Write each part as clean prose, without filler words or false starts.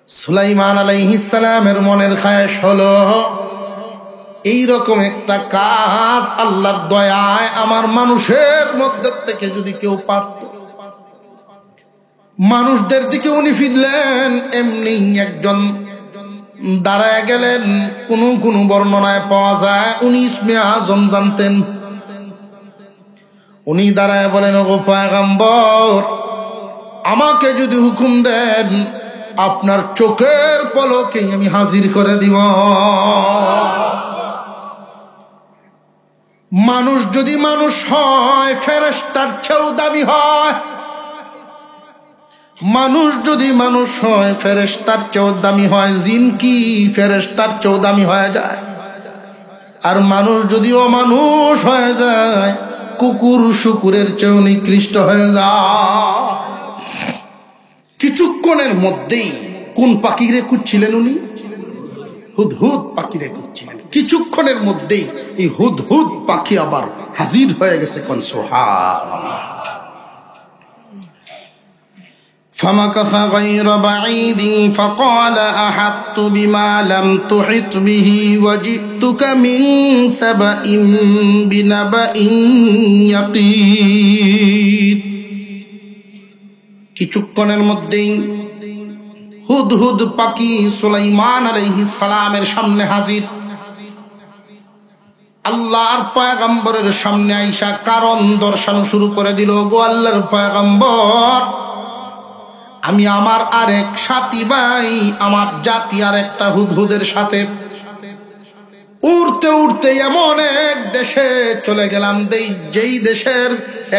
সুলাইমান আলাইহিস সালামের মনের খায়েশ হলো এইরকম একটা কাজ আল্লাহর দয়ায় আমার মানুষের মধ্যে থেকে যদি কেউ পারত। মানুষদের দিকে উনি ফিরলেন, এমনি একজন দাঁড়ায় গেলেন। কোন বর্ণনায় পাওয়া যায় উনি ইসমে আজম জানতেন। উনি দাঁড়ায় বলেন, ওগো পয়গম্বর, আমাকে যদি হুকুম দেন আপনার চোখের পলকে আমি হাজির করে দিব। মানুষ যদি মানুষ হয় ফেরেশতার চেয়েও দামি হয়। মানুষ যদি মানুষ হয় ফেরেশতার চেয়েও দামি হয়। জিন কি ফেরেশতার চেয়েও দামি হয়ে যায়। আর মানুষ যদি অমানুষ হয়ে যায় কুকুর শুকুরের চেয়েও নিকৃষ্ট হয়ে যায়। কিছুক্ষণের মধ্যেই কোন পাখিরে খুঁজছিলেন উনি? হুদহুদ পাখিরে খুঁজছিলেন। কিছুক্ষণের মধ্যেই এই হুদহুদ পাখি আবার হাজির হয়ে গেছে। কোন সুবহানাল্লাহ। فمكث غير بعيد فقال أحطت بما لم تحط به وجئتك من سبأ بنبأ يقين। কিছুক্ষণের মধ্যেই হুদহুদ পাখি সুলাইমান আলাইহিস সালামের সামনে হাজির। আল্লাহর পয়গম্বরের সামনে আইসা কারণ দর্শানো শুরু করে দিল। গো আল্লাহর পয়গম্বর, আমি আমার আরেক সাথী ভাই, আমার জাতি আর একটা হুদহুদের সাথে উড়তে উড়তে এমন এক দেশে চলে গেলাম, যেই দেশের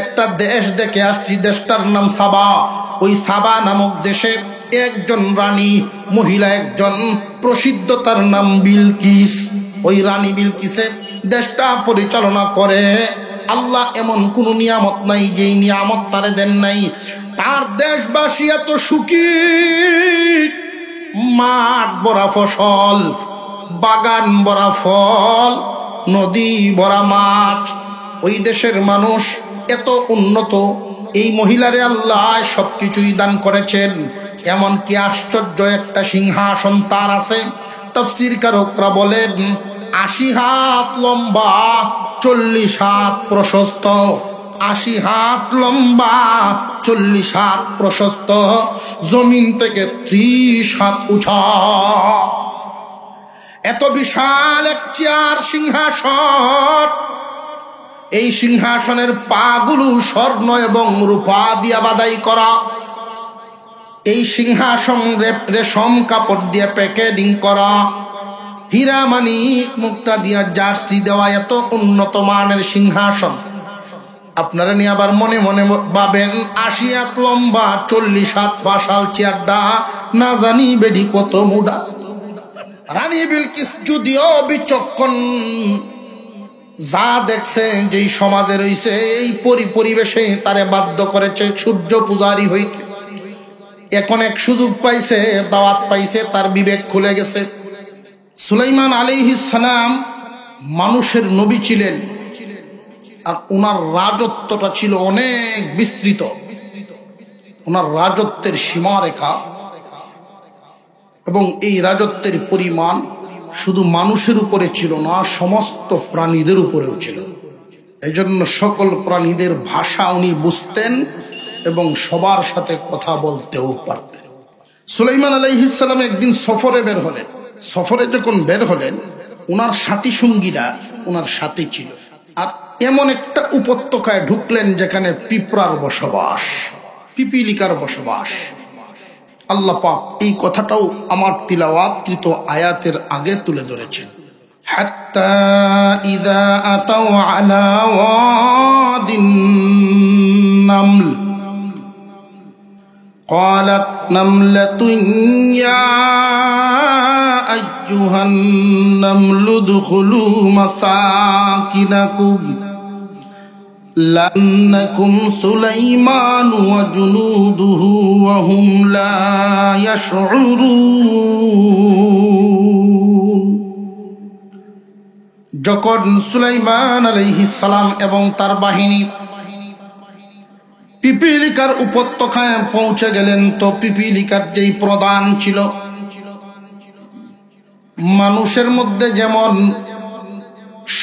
একটা দেশ দেখে আসছি। দেশটার নাম সাবা। ওই সাবা নামক দেশে একজন রানী মহিলা, একজন প্রসিদ্ধ, তার নাম বিলকিস। ওই রানী বিলকিসে দেশটা পরিচালনা করে। আল্লাহ এমন কোন নিয়ামত নাই যেই নিয়ামত তারে দেন নাই। তার দেশবাসী এত সুখী, মাঠ ভরা ফসল, বাগান ভরা ফল, নদী ভরা মাছ। ওই দেশের মানুষ এত উন্নত। এই মহিলারে আল্লাহ সবকিছুই দান করেছেন। এমনকি আশ্চর্য একটা সিংহাসন তার আছে। তাফসীর কারকরা বলেন ৮০ হাত লম্বা, ৪০ হাত প্রশস্ত। ৮০ হাত লম্বা, ৪০ হাত প্রশস্ত, জমিন থেকে ৩০ হাত উঁচা। এত বিশাল এক চেয়ার সিংহাসন। এই সিংহাসনের পাগুলো স্বর্ণ এবং রূপা দিয়া বাদাই করা। এই সিংহাসন রেশম কাপড় দিয়ে প্যাকেটিং করা। হীরা মানিক মুক্তা দিয়া জার্সি দেওয়া। এত উন্নত মানের সিংহাসন। আপনারা নিয়ে আবার মনে মনে ভাবেন ৮০ হাত লম্বা, ৪০ হাত ফাঁসাল চেয়ারটা না জানি বেডি কত মুডা। রানী বিলকিস যদিও বিচক্ষণ, যা দেখছে যেই সমাজে রয়েছে এই পরিবেশে তারে বাধ্য করেছে সূর্য পূজারি হইতে। এখন এক সুযোগ পাইছে, দাওয়াত পাইছে, তার বিবেক খুলে গেছে। সুলাইমান আলাইহিস সালাম মানুষের নবী ছিলেন, আর ওনার রাজত্বটা ছিল অনেক বিস্তৃত। ওনার রাজত্বের সীমারেখা এবং এই রাজত্বের পরিমাণ শুধু মানুষের উপরে ছিল না, সমস্ত প্রাণীদের উপরেও ছিল। এই জন্য সকল প্রাণীদের ভাষা উনি বুঝতেন এবং সবার সাথে কথা বলতেও পারতেন। সুলাইমান আলাইহিস সালাম একদিন সফরে বের হলেন। সফরে যখন বের হলেন, ওনার সাথী সঙ্গীরা ওনার সাথে ছিল। আর এমন একটা উপত্যকায় ঢুকলেন যেখানে পিঁপড়ার বসবাস, পিপিলিকার বসবাস। আল্লাহ পাক এই কথাটাও আমার তিলাওয়াতকৃত আয়াতের আগে তুলে ধরেছেন। হাত্তা ইযা আতাউ আলা ওয়াদিন নামল ক্বালাত নামলাতুন ইয়া আইয়ুহান নামলু দুখুলু মাসাকিনাকুম লান্নাকুম সুলাইমান ওয়া জুনুদুহু ওয়া হুম লা ইয়াশউরুন। যখন সুলাইমান আলাইহিস সালাম এবং তার বাহিনী পিপিলিকার উপত্যকায় পৌঁছে গেলেন, তো পিপিলিকার যেই প্রধান ছিল মানুষের মধ্যে যেমন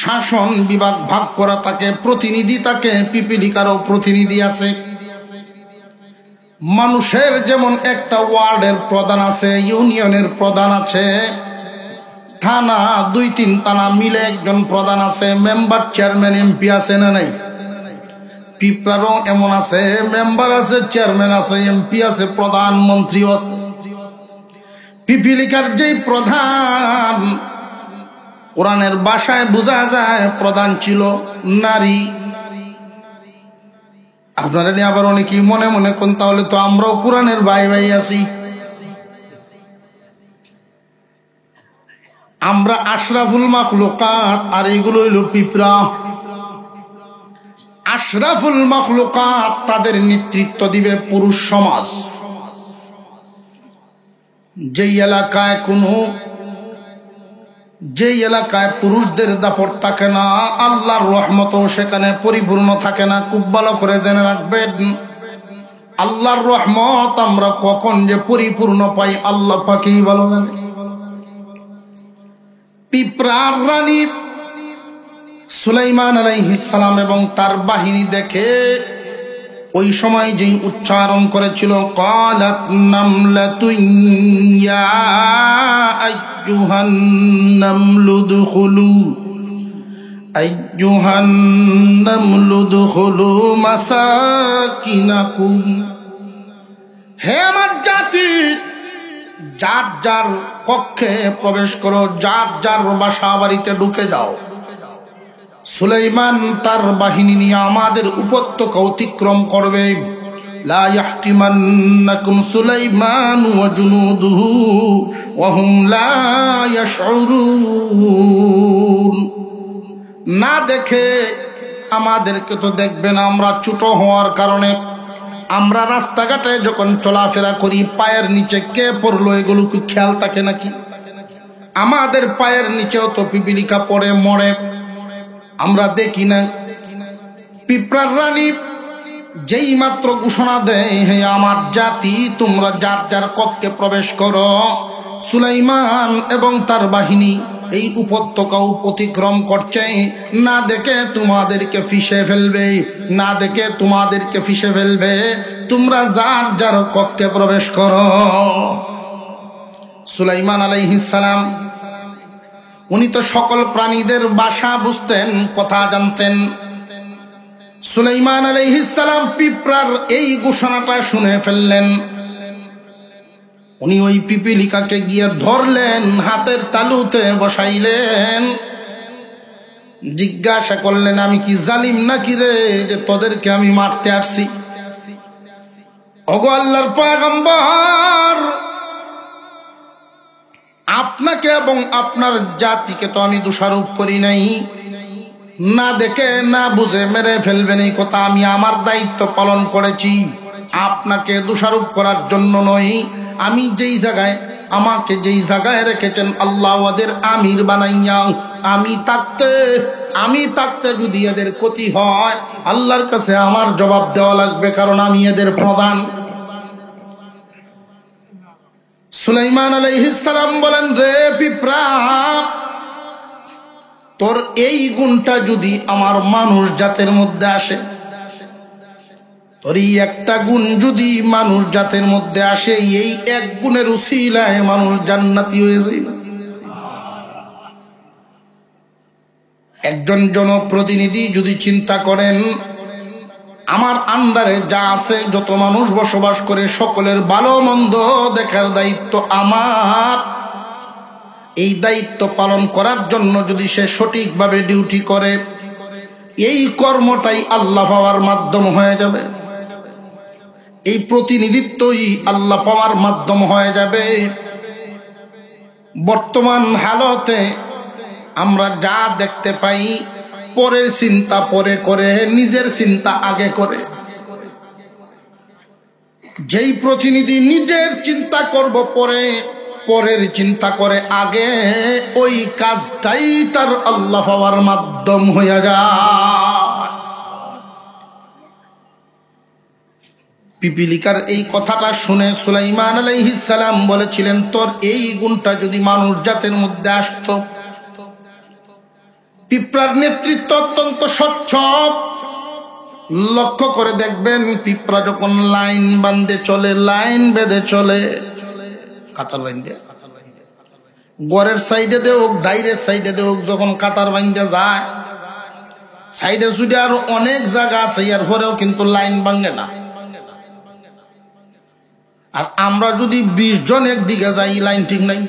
শাসন বিভাগ ভাগ করা থাকে, প্রতিনিধি থাকে, পিপিলিকারও প্রতিনিধি আছে। মানুষের যেমন একটা ওয়ার্ডের প্রধান আছে, ইউনিয়নের প্রধান আছে, থানা 2-3 থানা মিলে একজন প্রধান আছে, মেম্বার, চেয়ারম্যান, এমপি আছে না নাই? পিঁপড়ারও এমন আছে, মেম্বার আছে, চেয়ারম্যান আছে, এমপি আছে, প্রধানমন্ত্রীও আছে। পিপিলিকার যেই প্রধান, কোরআনের ভাষায় বোঝা যায় প্রধান ছিল নারী। আপনারা নিয়ে আবার অনেকেই মনে মনে কোন, তাহলে তো আমরাও কোরআনের ভাই ভাই আছি। আমরা আশরাফুল মাখলুকাত, আর এইগুলো হইল পিঁপড়া। আশরাফুল মাখলুকাত, তাদের নেতৃত্ব দিবে পুরুষ সমাজ। যেই এলাকায় পুরুষদের দাপট থাকে না, আল্লাহর রহমতও সেখানে পরিপূর্ণ থাকে না। খুব ভালো করে জেনে রাখবেন, আল্লাহর রহমত আমরা কখন যে পরিপূর্ণ পাই আল্লাহ পাকেই ভালো জানে। পিঁপড়ার রানী সুলাইমান আলাইহিস সালাম এবং তার বাহিনী দেখে ওই সময় যেই উচ্চারণ করেছিল, ক্বালাত নামলাতুন ইয়া আইয়ুহান নামলু দুখুলু মাসাকিনাকুম। হে আমার জাতি, যার যার কক্ষে প্রবেশ করো, যার যার বাসা বাড়িতে ঢুকে যাও। সুলাইমান তার বাহিনী নিয়ে আমাদের উপত্যকা অতিক্রম করবে। লা ইয়াহতিমান্নাকুম সুলাইমান ওয়া জুনুদুহু ওয়া হুম লা ইয়াশউরুন। না দেখে আমাদেরকে তো দেখবে না, আমরা ছোট হওয়ার কারণে আমরা রাস্তাঘাটে যখন চলাফেরা করি পায়ের নিচে কে পড়লো এগুলো কি খেয়াল থাকে নাকি? আমাদের পায়ের নিচেও তো পিপিলিকা পড়ে মরে, আমরা দেখি না। পিঁপড়ার রানী যেই মাত্র ঘোষণা দেয়, হে আমার জাতি, তোমরা যার যার কক্ষে প্রবেশ করো, সুলাইমান এবং তার বাহিনী এই উপত্যকা অতিক্রম করছে। না দেখে তোমাদেরকে ফিসে ফেলবে, না দেখে তোমাদেরকে ফিসে ফেলবে। তোমরা যার যার কক্ষে প্রবেশ করো। সুলাইমান আলাইহিস সালাম, উনি তো সকল প্রাণীদের ভাষা বুঝতেন, কথা জানতেন। সুলাইমান আলাইহিস সালাম পিঁপড়ার এই ঘোষণাটা শুনে ফেললেন। উনি ওই পিপিলিকাকে গিয়ে ধরলেন, হাতের তালুতে বসাইলেন, জিজ্ঞাসা করলেন, আমি কি জালিম নাকি রে যে তোদেরকে আমি মারতে আসছি? ওগো আল্লাহর পয়গম্বর, আপনাকে এবং আপনার জাতিকে তো আমি দোষারোপ করি নাই। না দেখে না বুঝে মেরে ফেলবেন এই কথা আমি আমার দায়িত্ব পালন করেছি। আপনাকে দোষারোপ করার জন্য নয়। আমি যেই জায়গায়, আমাকে যেই জায়গায় রেখেছেন আল্লাহ ওদের আমির বানাইয়া, আমি থাকতে যদি এদের ক্ষতি হয় আল্লাহর কাছে আমার জবাব দেওয়া লাগবে, কারণ আমি এদের প্রধান। সুলাইমান আলাইহিস সালাম বলেন, রে পিঁপড়া, তোর এই গুণটা যদি আমার মানুষ জাতের মধ্যে আসে, তোর এই একটা গুণ যদি মানুষ জাতের মধ্যে আসে, এই এক গুণের উসিলায় মানুষ জান্নাতি হয়ে যাবে। একজন জনপ্রতিনিধি যদি চিন্তা করেন, আমার আন্ডারে যা আছে, যত মানুষ বসবাস করে, সকলের ভালো মন্দ দেখার দায়িত্ব আমার। এই দায়িত্ব পালন করার জন্য যদি সে সঠিকভাবে ডিউটি করে, এই কর্মটাই আল্লাহ পাওয়ার মাধ্যম হয়ে যাবে। এই প্রতিনিধিত্বই আল্লাহ পাওয়ার মাধ্যম হয়ে যাবে। বর্তমান হালতে আমরা যা দেখতে পাই, পরের চিন্তা পরে করে, নিজের চিন্তা আগে করে। যেই প্রতিনিধি নিজের চিন্তা করব পরে, পরের চিন্তা করে আগে, ওই কাজটাই তার আল্লাহ পাওয়ার মাধ্যম হয়ে যায়। পিপিলিকার এই কথাটা শুনে সুলাইমান আলাইহিস সালাম বলেছিলেন, তোর এই গুণটা যদি মানুষ জাতের মধ্যে আসতো। পিঁপড়ার নেতৃত্ব অত্যন্ত স্বচ্ছ। লক্ষ্য করে দেখবেন, পিঁপড়া যখন লাইন বাঁধে চলে, লাইন বেঁধে চলে, কাতার বাঁধে, গড়ের সাইডে দেওক, ডাইরের সাইডে দেওক, যখন কাতার বাঁধে যায়, সাইডে সুইডে আরো অনেক জায়গা আছে, এর পরেও কিন্তু লাইন ভাঙে না। আর আমরা যদি 20 জন একদিকে যাই, লাইন ঠিক নাই।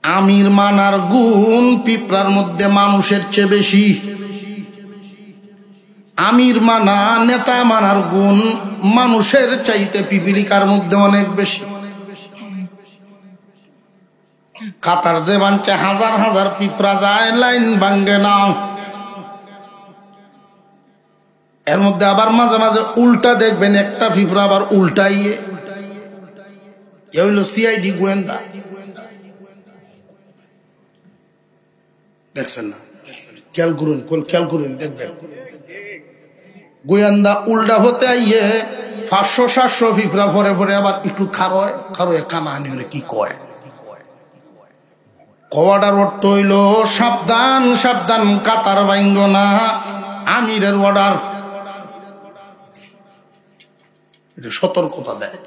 আমির মানার গুণ পিঁপড়ার মধ্যে মানুষের চেয়ে বেশি। আমির মানা, নেতা মানার গুণ মানুষের চাইতে পিপিলিকার মধ্যে অনেক বেশি। কাতার যে বাঞ্চে হাজার হাজার পিঁপড়া যায়, লাইন ভাঙ্গে না। এর মধ্যে আবার মাঝে মাঝে উল্টা দেখবেন, একটা পিঁপড়া আবার উল্টাইয়ে, এ হইল সিআইডি গোয়েন্দা। দেখছেন না? খেয়াল করুন দেখবেন, গোয়েন্দা উল্টা হতে আইয়ে 500-700 পিঁপড়া ভরে ভরে আবার একটু খারোয় কানা আনি কি কয়। কওয়াটার অর্থ হইল সাবধান সাবধান, কাতার ভাঙ্গো না, আমিরের অর্ডার। এটা সতর্কতা দেয়।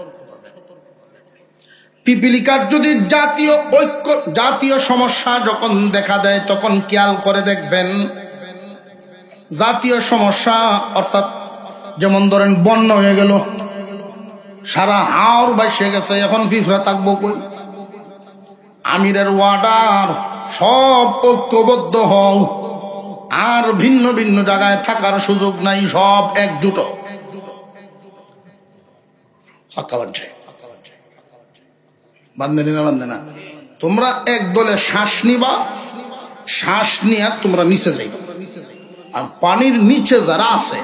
পিপিলিকার যদি জাতীয় ঐক্য, জাতীয় সমস্যা যখন দেখা দেয়, তখন খেয়াল করে দেখবেন, জাতীয় সমস্যা অর্থাৎ যেমন ধরেন বন্যা হয়ে গেল, সারা হাওর ভাসে গেছে, এখন পিঁপড়া থাকবো কই? আমিরের ওয়ার্ডার, সব ঐক্যবদ্ধ হও, আর ভিন্ন ভিন্ন জায়গায় থাকার সুযোগ নাই, সব একজুট। বান্ধে না, তোমরা এক দলে শ্বাস নিবা, শ্বাস নিয়ে তোমরা নিচে যাইবা, আর পানির নিচে যারা আছে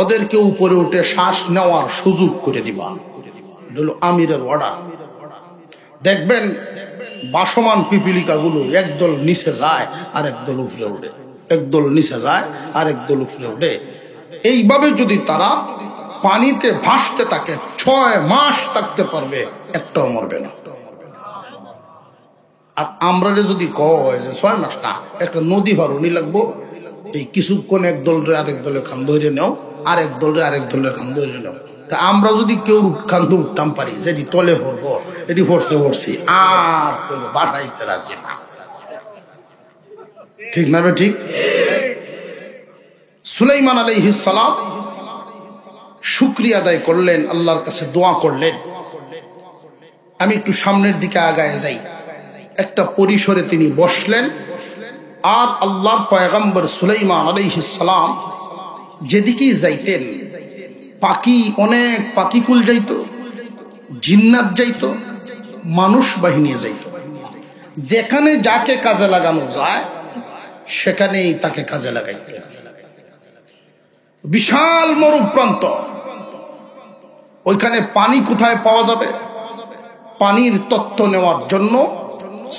ওদেরকে উপরে উঠে শ্বাস নেওয়ার সুযোগ করে দিবা। আমিরের অর্ডার। দেখবেন বাসমান পিপিলিকা গুলো একদল নিচে যায় আর একদল উপরে উঠে, একদল নিচে যায় আর একদল উপরে উঠে। এইভাবে যদি তারা পানিতে ভাসতে থাকে, 6 মাস থাকতে পারবে, একটাও মরবে না। আর আমরা যদি কয় যে 6 মাস না, একটা নদী ভারণী লাগবো, এই কিছুক্ষণ এক দলরে আরেক দলে খান ধরে নেও, আরেক দলরে আরেক দলের খান ধরে নেও। তা আমরা যদি কেউ খান্দু উঠতাম পারি, যেটি তলে পড়বো, এটি পড়ছি আর বাসাইতে রাজি না। ঠিক না? ঠিক। সুলাইমান আলাইহিস সালাম শুকরিয়া আদায় করলেন, আল্লাহর কাছে দোয়া করলেন। আমি একটু সামনের দিকে আগায় যাই। একটা পরিসরে তিনি বসলেন, আর আল্লাহর পয়গম্বর সুলাইমান আলাইহিস সালাম যেদিকেই যাইতেন, পাখি, অনেক পাখিকুল যাইতো, জিন্নাত যাইতো, মানুষ বাহিনী যাইতো। যেখানে যাকে কাজে লাগানো যায় সেখানেই তাকে কাজে লাগাইতেন। বিশাল মরুপ্রান্ত, ওইখানে পানি কোথায় পাওয়া যাবে, পানির তত্ত্ব নেওয়ার জন্য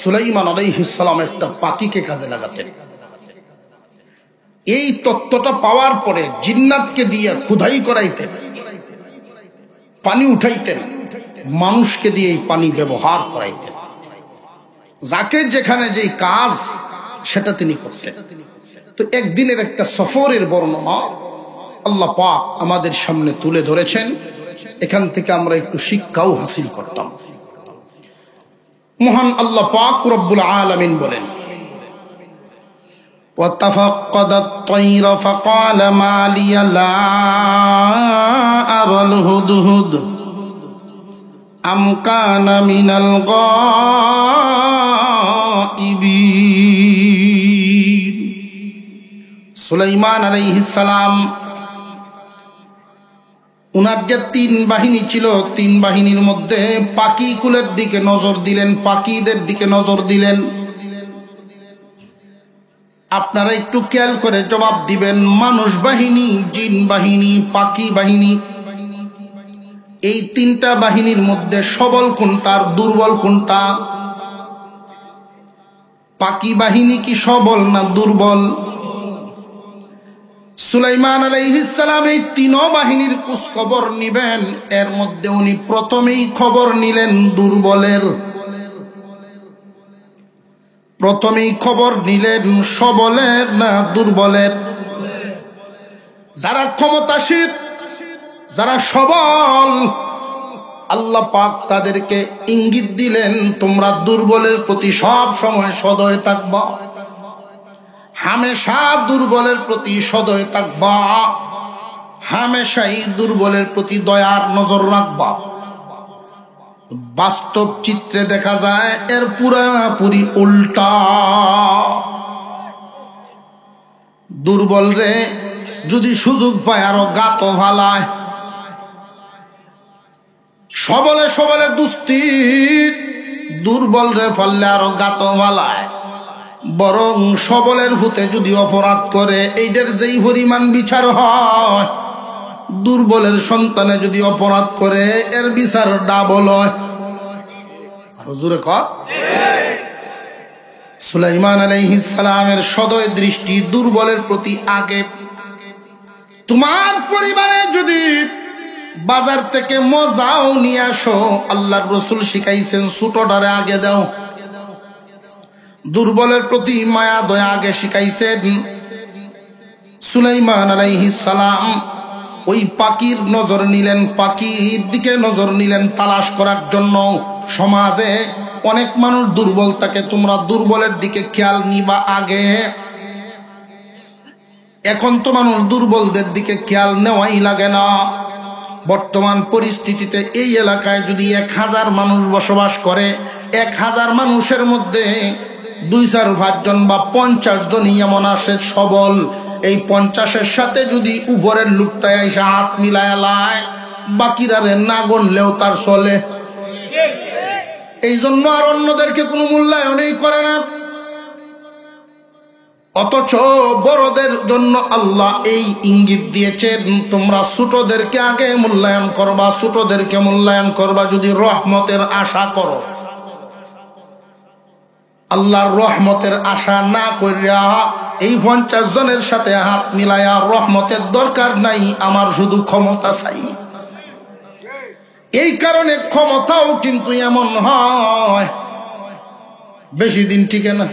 সুলাইমান আলাইহিস সালাম একটা পাখিকে কাজে লাগাতেন। এই তত্ত্বটা পাওয়ার পরে জিন্নাতকে দিয়ে খুদাই করাইতেন, পানি উঠাইতেন, মানুষকে দিয়ে এই পানি ব্যবহার করাইতেন। যাকে যেখানে যেই কাজ সেটা তিনি করতেন। তো একদিনের একটা সফরের বর্ণনা আল্লাহ পাক আমাদের সামনে তুলে ধরেছেন। এখান থেকে আমরা একটু শিক্ষাও হাসিল করতাম। মহান আল্লাহ পাক রব্বুল আলামিন বলেন, وَتَفَقَّدَ الطَّيْرَ فَقَالَ مَا لِيَ لَا أَرَى الْهُدْهُدَ أَمْ كَانَ مِنَ الْغَائِبِينَ। সুলাইমান আলাইহিস সালাম, উনার যে 3 বাহিনী ছিল, 3 বাহিনীর মধ্যে পাখি কুলের দিকে নজর দিলেন, পাখিদের দিকে নজর দিলেন। আপনারা একটু খেয়াল করে জবাব দিবেন, মানুষ বাহিনী, জিন বাহিনী, পাখি বাহিনী, এই 3টা বাহিনীর মধ্যে সবল কোনটা আর দুর্বল কোনটা? পাখি বাহিনী কি সবল না দুর্বল? সুলাইমান আলাইহিস সালাম এই তিন বাহিনীর খোঁজ খবর নিবেন, এর মধ্যে উনি প্রথমেই খবর নিলেন দুর্বলের। প্রথমেই খবর নিলেন সবলের না দুর্বলের? যারা ক্ষমতাশীল, যারা সবল, আল্লাহ পাক তাদেরকে ইঙ্গিত দিলেন তোমরা দুর্বলের প্রতি সব সময় সদয় থাকবা, হামেশা দুর্বলের প্রতি সদয় থাকবা, হামেশাই দুর্বলের প্রতি দয়ার নজর রাখবা। বাস্তব চিত্রে দেখা যায় এর পুরাপুরি উল্টা। দুর্বল রে যদি সুযোগ পায় আরো গাত ভালায়, সবলে সবলে দুস্তি, দুর্বল রে ফললে আরো গাত ভালায়। বরং সবলের ভূতে যদি অপরাধ করে এইটার যেই পরিমাণ বিচার হয়, দুর্বলের সন্তানে যদি অপরাধ করে এর বিচার ডাবল হয়। আরো জোরে কর। সুলাইমান আলাইহিস সালামের সদয় দৃষ্টি দুর্বলের প্রতি আগে। তোমার পরিবারে যদি বাজার থেকে মজাও নিয়ে আসো, আল্লাহর রাসূল শিখাইছেন ছোটটারে আগে দাও। দুর্বলের প্রতি মায়া দয়া আগে শিখাইছেন। সুলাইমান আলাইহিস সালাম ওই পাখির নজর নিলেন, পাখির দিকে নজর নিলেন তালাশ করার জন্য। সমাজে অনেক মানুষ দুর্বল থাকে, তোমরা দুর্বলের দিকে খেয়াল নিবা আগে। এখন তো মানুষ দুর্বলদের দিকে খেয়াল নেওয়াই লাগে না। বর্তমান পরিস্থিতিতে এই এলাকায় যদি 1000 মানুষ বসবাস করে, 1000 মানুষের মধ্যে 2-4-5 জন বা 50 জনই এমন আসে সবল। এই 50-এর সাথে যদি উপরের লোকটা এসে হাত মিলায় লায়, বাকিরারে না গণলেও তার চলে। এই জন্য আর অন্যদেরকে কোনো মূল্যায়নই করে না। অথচ বড়দের জন্য আল্লাহ এই ইঙ্গিত দিয়েছেন তোমরা ছোটদেরকে আগে মূল্যায়ন করবা, ছোটদেরকে মূল্যায়ন করবা যদি রহমতের আশা করো। আল্লাহর রহমতের আশা না করিয়া এই 50 জনের সাথে হাত মিলাইয়া রহমতের দরকার নাই, আমার শুধু ক্ষমতা চাই। এই কারণে ক্ষমতাও কিন্তু এমন হয় বেশি দিন টিকে না।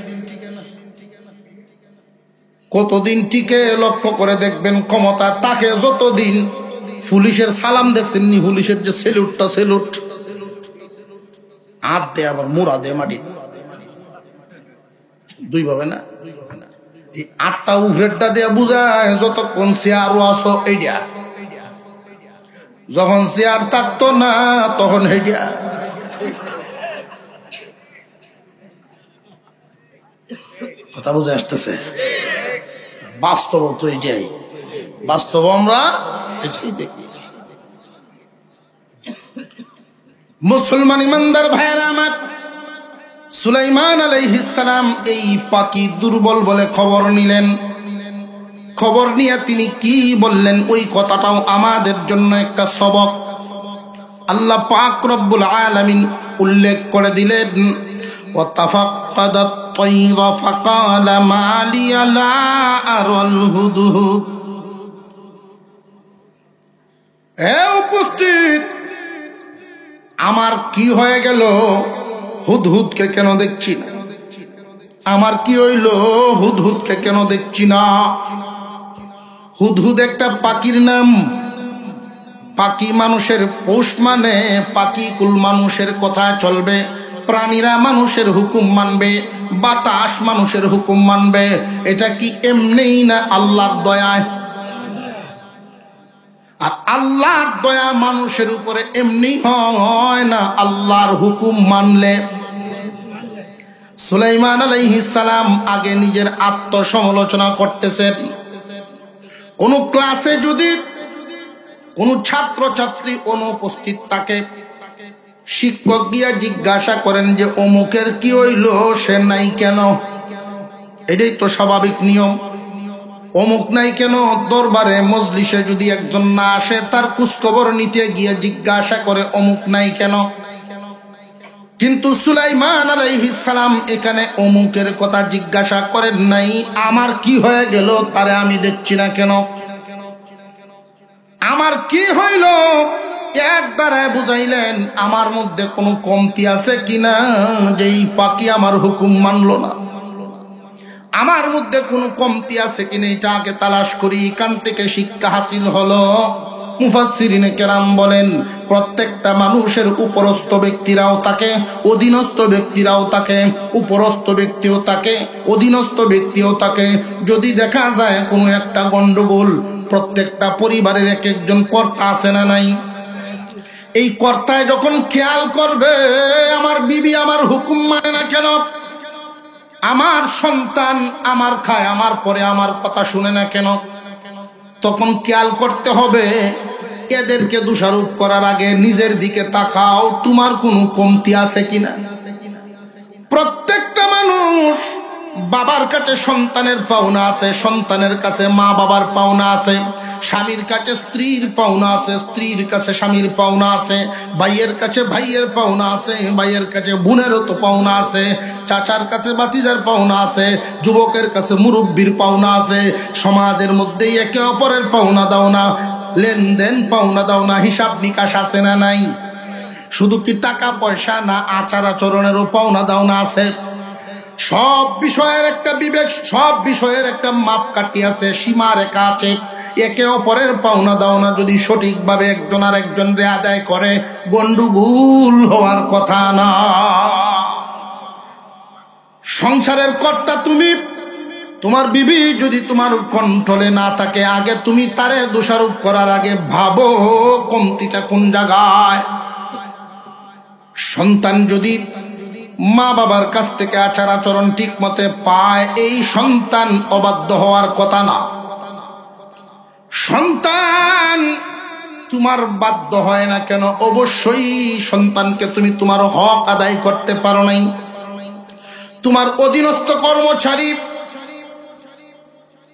কতদিন টিকে লক্ষ্য করে দেখবেন। ক্ষমতা তাকে যতদিন, পুলিশের সালাম দেখছেন নি, পুলিশের যে সেলুটটা, সেলুট হাত দে আবার মুড়া দে মাটি দুই ভাবে না, এই 8টা উভরেরটা দিয়ে বুঝায় যতক্ষণ চেয়ারও আসো এইটা, যখন চেয়ার থাকতো না তখন হেডিয়া। কথা বুঝে আসতেছে? বাস্তব তো এটাই, বাস্তব আমরা এটাই দেখি। মুসলমান ইমানদার ভাইয়েরা আমার, সুলাইমান আলাইহিস সালাম এই পাখি দুর্বল বলে খবর নিলেন। খবর নিয়ে তিনি কি বললেন ওই কথাটাও আমাদের জন্য একটা সবক। আল্লাহ পাক রব্বুল আলামিন উল্লেখ করে দিলেন, ওয়াতাফাক্কাদাত তায়রা ফাকালা মা লিয়া লা আরাল হুদহুদ। এ উপস্থিত, আমার কি হয়ে গেল? হুদহুদকে কেন দেখছি না? আমার কি হইল? হুদহুদকে কেন দেখছি না? হুদহুদ একটা পাখির নাম। পাখি মানুষের পোষ মানে, পাখি কুল মানুষের কথা চলবে, প্রাণীরা মানুষের হুকুম মানবে, বাতাস মানুষের হুকুম মানবে। এটা কি এমনিই না আল্লাহর দয়ায়? আর আল্লাহর দয়া মানুষের উপরে এমনি হয় না, আল্লাহর হুকুম মানলে। সুলাইমান আলাইহিস সালাম আগে নিজের আত্মসমালোচনা করতেছেন। কোন ক্লাসে যদি কোন ছাত্র ছাত্রী অনুপস্থিত থাকে, শিক্ষক গিয়া জিজ্ঞাসা করেন যে অমুকের কি হইল, সে নাই কেন? এটাই তো স্বাভাবিক নিয়ম। অমুক নাই কেন? দরবারে মজলিসে যদি একজন না আসে, তার খোঁজখবর নিতে গিয়ে জিজ্ঞাসা করে অমুক নাই কেন? কিন্তু সুলাইমান আলাইহিস সালাম এখানে অমুকের কথা জিজ্ঞাসা করেন নাই, আমার কি হয়ে গেল তারে আমি দেখছি না কেন? আমার কি হইল? এক দ্বারায় বুঝাইলেন আমার মধ্যে কোনো কমতি আছে কিনা, যে এই পাখি আমার হুকুম মানলো না। আমার মধ্যে কোনো কমতি আছে কিনা এটা আগে তালাশ করি। এখান থেকে শিক্ষা হাসিল হলো, মুফাসসিরিনে কেরাম বলেন প্রত্যেকটা মানুষের উপরস্থ ব্যক্তিরাও থাকে, অধীনস্থ ব্যক্তিরাও থাকে, উপরস্থ ব্যক্তিও থাকে, অধীনস্থ ব্যক্তিও থাকে। যদি দেখা যায় কোনো একটা গন্ডগোল, প্রত্যেকটা পরিবারের এক একজন কর্তা আছে না নাই? এই কর্তায় যখন খেয়াল করবে আমার বিবি আমার হুকুম মানে না কেন, আমার সন্তান আমার খায় আমার পরে আমার কথা শুনে না কেন, তখন খেয়াল করতে হবে এদেরকে দোষারোপ করার আগে নিজের দিকে তাকাও, তোমার কোনো কমতি আছে কিনা। প্রত্যেকটা মানুষ বাবার কাছে সন্তানের পাওনা আছে, সন্তানের কাছে মা বাবার পাওনা আছে, স্বামীর কাছে স্ত্রীর পাওনা আছে, স্ত্রীর কাছে স্বামীর পাওনা আছে, ভাইয়ের কাছে ভাইয়ের পাওনা আছে, ভাইয়ের কাছে বোনেরও তো পাওনা আছে, চাচার কাছে ভাতিজার পাওনা আছে, যুবকের কাছে মুরব্বীর পাওনা আছে। সমাজের মধ্যেই একে অপরের পাওনা দাওনা, লেনদেন পাওনা দাওনা, হিসাব নিকাশ আছে না নাই? শুধু কি টাকা পয়সা না, আচার আচরণেরও পাওনা দাওনা আছে। সব বিষয়ের একটা বিবেক, সব বিষয়ের একটা মাপকাঠি আছে, সীমা রেখা আছে। একে অপরের পাওনা দাওনা যদি সঠিকভাবে একজন আর একজনরে আদায় করে, গন্ডগোল হওয়ার কথা না। সংসারের কর্তা তুমি, তোমার বিবি যদি তোমার কন্ট্রোলে না থাকে, আগে তুমি তারে দোষারোপ করার আগে ভাবো কমতিটা কোন জায়গায়। সন্তান যদি মা বাবার কাছ থেকে আচার আচরণ ঠিক মতে পায়, এই সন্তান অবাধ্য হওয়ার কথা না। সন্তান তোমার বাধ্য হয় না কেন, অবশ্যই সন্তানকে তুমি তোমার হক আদায় করতে পারো নাই। তোমার অধীনস্থ কর্মচারী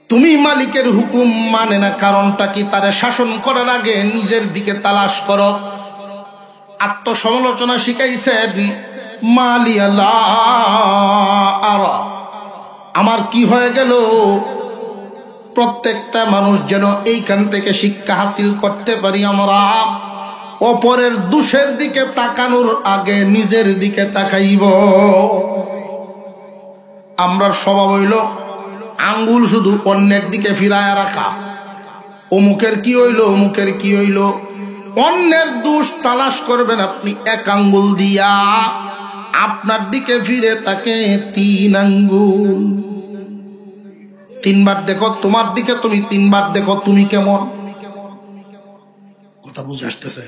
তুমি মালিকের হুকুম মানে না, কারণটা কি? তারে শাসন করার আগে নিজের দিকে তালাশ করো। আত্মসমালোচনা শিখাইছেন, মালি আল্লাহ, আমার কি হয়ে গেল? প্রত্যেকটা মানুষ যেন এইখান থেকে শিক্ষা হাসিল করতে পারি, আমরা অপরের দোষের দিকে তাকানোর আগে নিজের দিকে তাকাইব। আমরা স্বভাব হইল আঙ্গুল শুধু অন্যের দিকে ফিরায়া রাখা, অমুকের কি হইল, অমুকের কি হইল। অন্যের দোষ তালাশ করবেন আপনি এক আঙ্গুল দিয়া, আপনার দিকে ফিরে তাকে 3 আঙ্গুল। 3 বার দেখো তোমার দিকে, তুমি 3 বার দেখো তুমি কেমন। কথা বুঝে আসতেছে?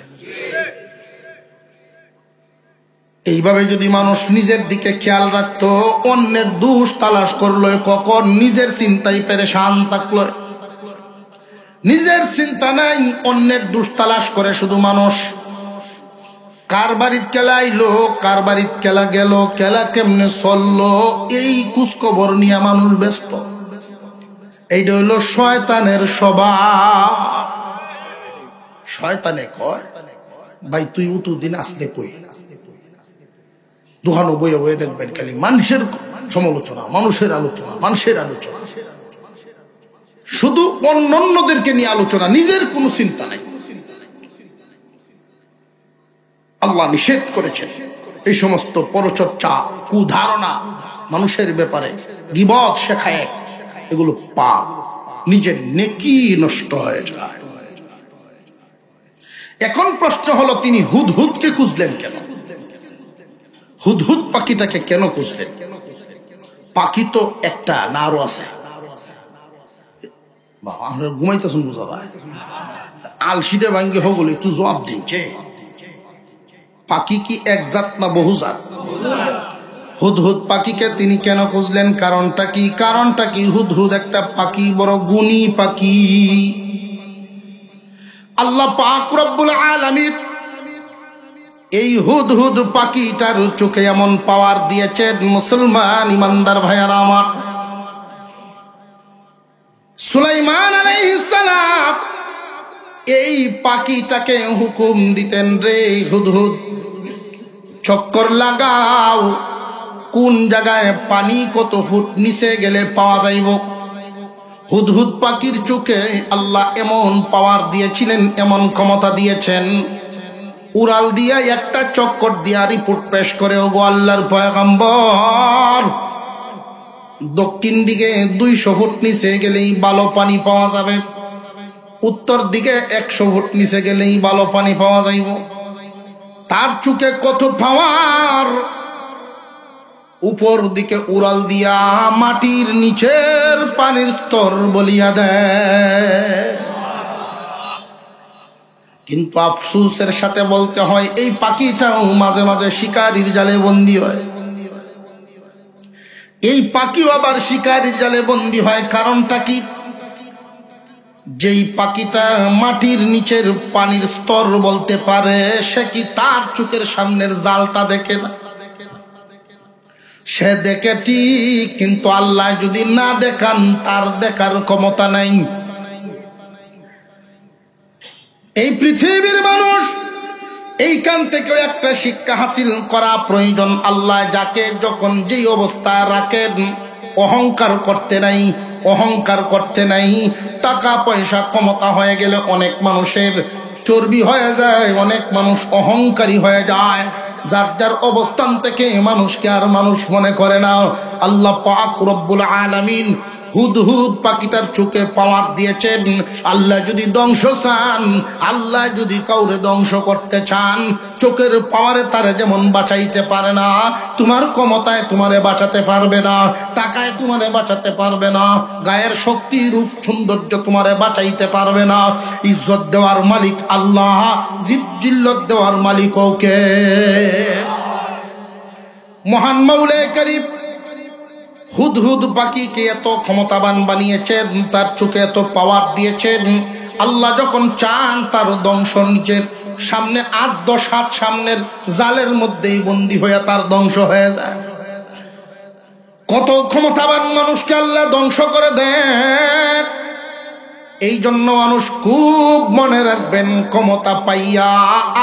এইভাবে যদি মানুষ নিজের দিকে খেয়াল রাখতো, অন্যের দোষ তালাশ করলো কখন? নিজের চিন্তায় পেরেশান থাকলো, নিজের চিন্তা নাই, অন্যের দোষ তালাশ করে শুধু মানুষ। কার বাড়ির খেলা আইলো, কার বাড়ির খেলা গেল, খেলা কেমনে চললো, এই খোঁজখবর নিয়ে মানুষ ব্যস্ত। এইটা হইল শয়তানের স্বভাব। শয়তানে কয়, ভাই তুই উতু দিন আসলে কই, দুহানো বইয়ে বইয়ে দেখবেন খালি মানুষের সমালোচনা, মানুষের আলোচনা, মানুষের আলোচনা, শুধু অন্যদেরকে নিয়ে আলোচনা, নিজের কোনো চিন্তা নাই। আল্লাহ নিষেধ করেছেন এই সমস্ত পরচর্চা, কুধারণা মানুষের ব্যাপারে, গীবত শেখায়, এগুলো পাপ, নিজের নেকি নষ্ট হয়ে যায়। এখন প্রশ্ন হলো, তিনি হুদহুদকে খুঁজলেন কেন? হুদহুদ পাখিটাকে কেন খুঁজলেন? পাখি তো একটা না আরো আছে? আমরা ঘুমাইতেছেন বোঝা যায়, আলসিটা ভাঙ্গে হগলে একটু জবাব দিচ্ছে। পাখি কি এক জাত না বহু জাত? হুদহুদ পাখিকে তিনি কেন খুঁজলেন? কারণটা কি? কারণটা কি? হুদহুদ একটা পাখি, বড় গুণী পাখি। আল্লাহ পাক রব্বুল আলামিন এই হুদহুদ পাখিটার চোখে এমন পাওয়ার দিয়েছেন, মুসলমান ইমানদার ভাইয়ারা আমার, সুলাইমান আলাইহিস সালাম এই পাখিটাকে হুকুম দিতেন, রে হুদহুদ চক্কর লাগাও, কোন জায়গায় পানি কত ফুট নিচে গেলে পাওয়া যাইব, হুদহুদ পাখির চোখে আল্লাহ এমন পাওয়ার দিয়েছিলেন, এমন ক্ষমতা দিয়েছেন, উড়াল দিয়া একটা চক্কর দিয়া রিপোর্ট পেশ করে, ওগো আল্লাহর পয়গম্বর, দক্ষিণ দিকে 200 ফুট নিচে গেলেই ভালো পানি পাওয়া যাবে, উত্তর দিকে 100 ফুট নিচে গেলেই ভালো পানি পাওয়া যাইব। তার চোখে কত পাওয়ার! উপর দিকে উড়াল দিয়া মাটির নিচের পানির স্তর বলিয়া দেয়। কিন্তু আফসোসের সাথে বলতে হয়, এই পাখিটাও মাঝে মাঝে শিকারীর জালে বন্দী হয়। এই পাখিও আবার শিকারীর জালে বন্দী হয়। কারণটা কি? যেই পাখিটা মাটির নিচের পানির স্তর বলতে পারে, সে কি তার চোখের সামনের জালটা দেখে না? সে দেখে ঠিক, কিন্তু আল্লাহ যদি না দেখান তার দেখার ক্ষমতা নাই। এই পৃথিবীর মানুষ এইখান থেকেও একটা শিক্ষা হাসিল করা প্রয়োজন। আল্লাহ যাকে যখন যেই অবস্থায় রাখেন, অহংকার করতে নাই, অহংকার করতে নাই। টাকা পয়সা ক্ষমতা হয়ে গেলে অনেক মানুষের চর্বি হয়ে যায়, অনেক মানুষ অহংকারী হয়ে যায়। যার যার অবস্থান থেকে মানুষকে আর মানুষ মনে করে না। আল্লাহ পাক রব্বুল আলামিন হুদহুদ পাখিটার চোখে পাওয়ার দিয়েছেন। আল্লাহ যদি ধ্বংস চান, আল্লাহ যদি কাউরে ধ্বংস করতে চান, চোখের পাওয়ারে তারে যেমন বাঁচাইতে পারে না, তোমার ক্ষমতায় তোমারে বাঁচাতে পারবে না, টাকায় তোমারে বাঁচাতে পারবে না, গায়ের শক্তি রূপ সৌন্দর্য তোমারে বাঁচাইতে পারবে না। ইজ্জত দেওয়ার মালিক আল্লাহ, জিল্লত দেওয়ার মালিক ওকে। মহান মাওলায়ে কারীম হুদহুদ পাখিকে এত ক্ষমতাবান বানিয়েছেন, তার চোখে এত পাওয়ার দিয়েছেন। আল্লাহ যখন চান তার ধ্বংস নিজের সামনে 8-10 হাত সামনের জালের মধ্যেই বন্দী হয়ে তার ধ্বংস হয়ে যায়। কত ক্ষমতাবান মানুষকে আল্লাহ ধ্বংস করে দেন। এই জন্য মানুষ খুব মনে রাখবেন, ক্ষমতা পাইয়া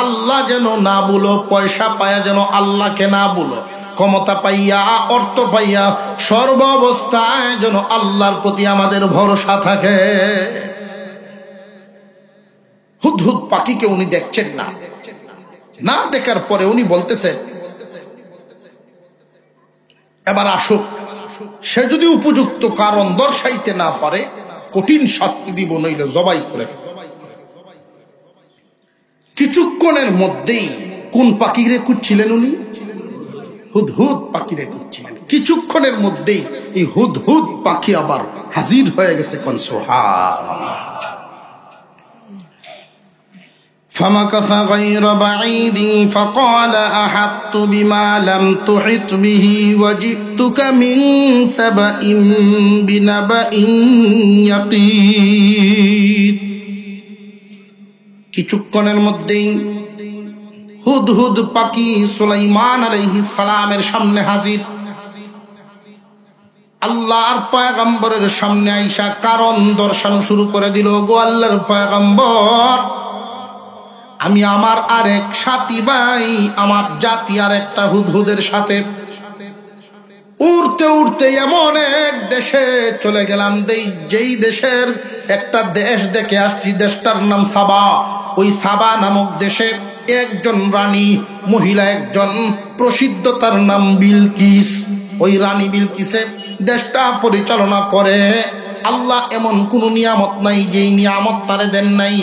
আল্লাহ যেন না বলো, পয়সা পাইয়া যেন আল্লাহকে না বলো, ক্ষমতা পাইয়া অর্থ পাইয়া সর্ব অবস্থায় যেন আল্লাহর প্রতি আমাদের ভরসা থাকে। হুদহুদ পাখিকে উনি দেখছেন না, না দেখার পরে উনি বলতেছেন, এবার আসুক, সে যদি উপযুক্ত কারণ দর্শাইতে না পারে কঠিন শাস্তি দিব, নইলে জবাই করে। কিছুক্ষণের মধ্যেই কোন পাখিরে খুঁজছিলেন উনি? হুদহুদ পাখিরে খুঁজছিলেন। কিছুক্ষণের মধ্যেই এই হুদহুদ পাখি আবার হাজির হয়ে গেছে। কোন সুবহানাল্লাহ। فمكث غير بعيد فقال أحطت بما لم تحط به وجئتك من سبأ بنبأ يقين। কিছুক্ষণের মধ্যেই হুদহুদ পাখি সুলাইমান আলাইহিস সালামের সামনে হাজির। আল্লাহর পয়গম্বরের সামনে আইসা কারণ দর্শানো শুরু করে দিল, গো আল্লাহর পয়গম্বর, আমি আমার আরেক সাথী ভাই, আমার জাতি আর একটা হুদহুদের সাথে উড়তে উড়তে এমন এক দেশে চলে গেলাম, যেই দেশের একটা দেশ দেখে আসছি, দেশটার নাম সাবা। ওই সাবা নামক দেশে একজন রানী মহিলা, একজন প্রসিদ্ধ, তার নাম বিলকিস। ওই রানী বিলকিসে দেশটা পরিচালনা করে। আল্লাহ এমন কোন নিয়ামত নাই যেই নিয়ামত তারে দেন নাই।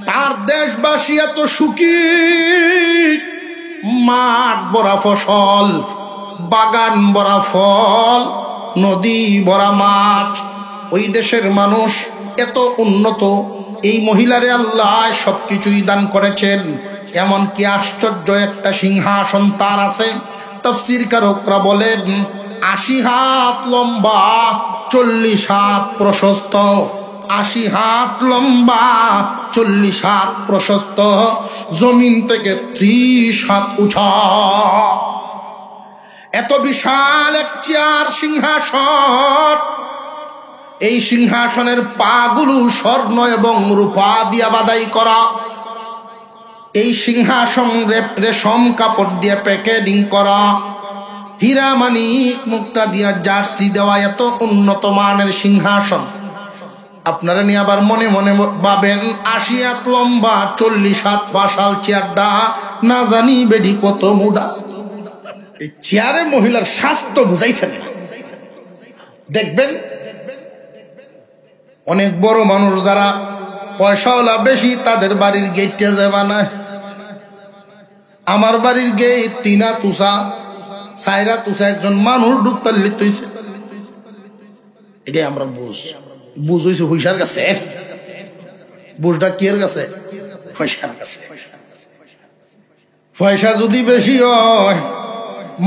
তার দেশবাসী এত সুখী, মাঠ ভরা ফসল, বাগান ভরা ফল, নদী ভরা মাছ। ওই দেশের মানুষ এত উন্নত, এই মহিলারে আল্লাহ সবকিছুই দান করেছেন। এমনকি আশ্চর্য একটা সিংহাসন তার আছে। তাফসীরকারকরা বলেন 80 হাত লম্বা, 40 হাত প্রশস্ত। 80 হাত লম্বা, 40 হাত প্রশস্ত, জমিন থেকে 30 হাত উঁচা। এত বিশাল এক চেয়ার, সিংহাসন। এই সিংহাসনের পাগুলো স্বর্ণ এবং রূপা দিয়া বাদাই করা। এই সিংহাসন রেশম কাপড় দিয়ে প্যাকেটিং করা, হীরা মানিক মুক্তা দিয়া জার্সি দেওয়া। এত উন্নত মানের সিংহাসন। আপনারা নিয়ে আবার মনে মনে ভাবেন 80 হাত লম্বা 40 হাত ফাঁসাল চেয়ারটা, না জানি বেডি কত মুডা। এই চেয়ারে মহিলার স্বাস্থ্য বুঝাইছেন না। দেখবেন অনেক বড় মানুষ যারা পয়সাওয়ালা বেশি, তাদের বাড়ির গেটটা যাবা না। আমার বাড়ির গেট 3 তুষা 4 তুষা, একজন মানুষ ঢুকতে লিখতেছে। এটাই আমরা বুঝ হয়েছে পয়সার কাছে। বুঝটা কি এর কাছে? পয়সার কাছে। পয়সা যদি বেশি হয়,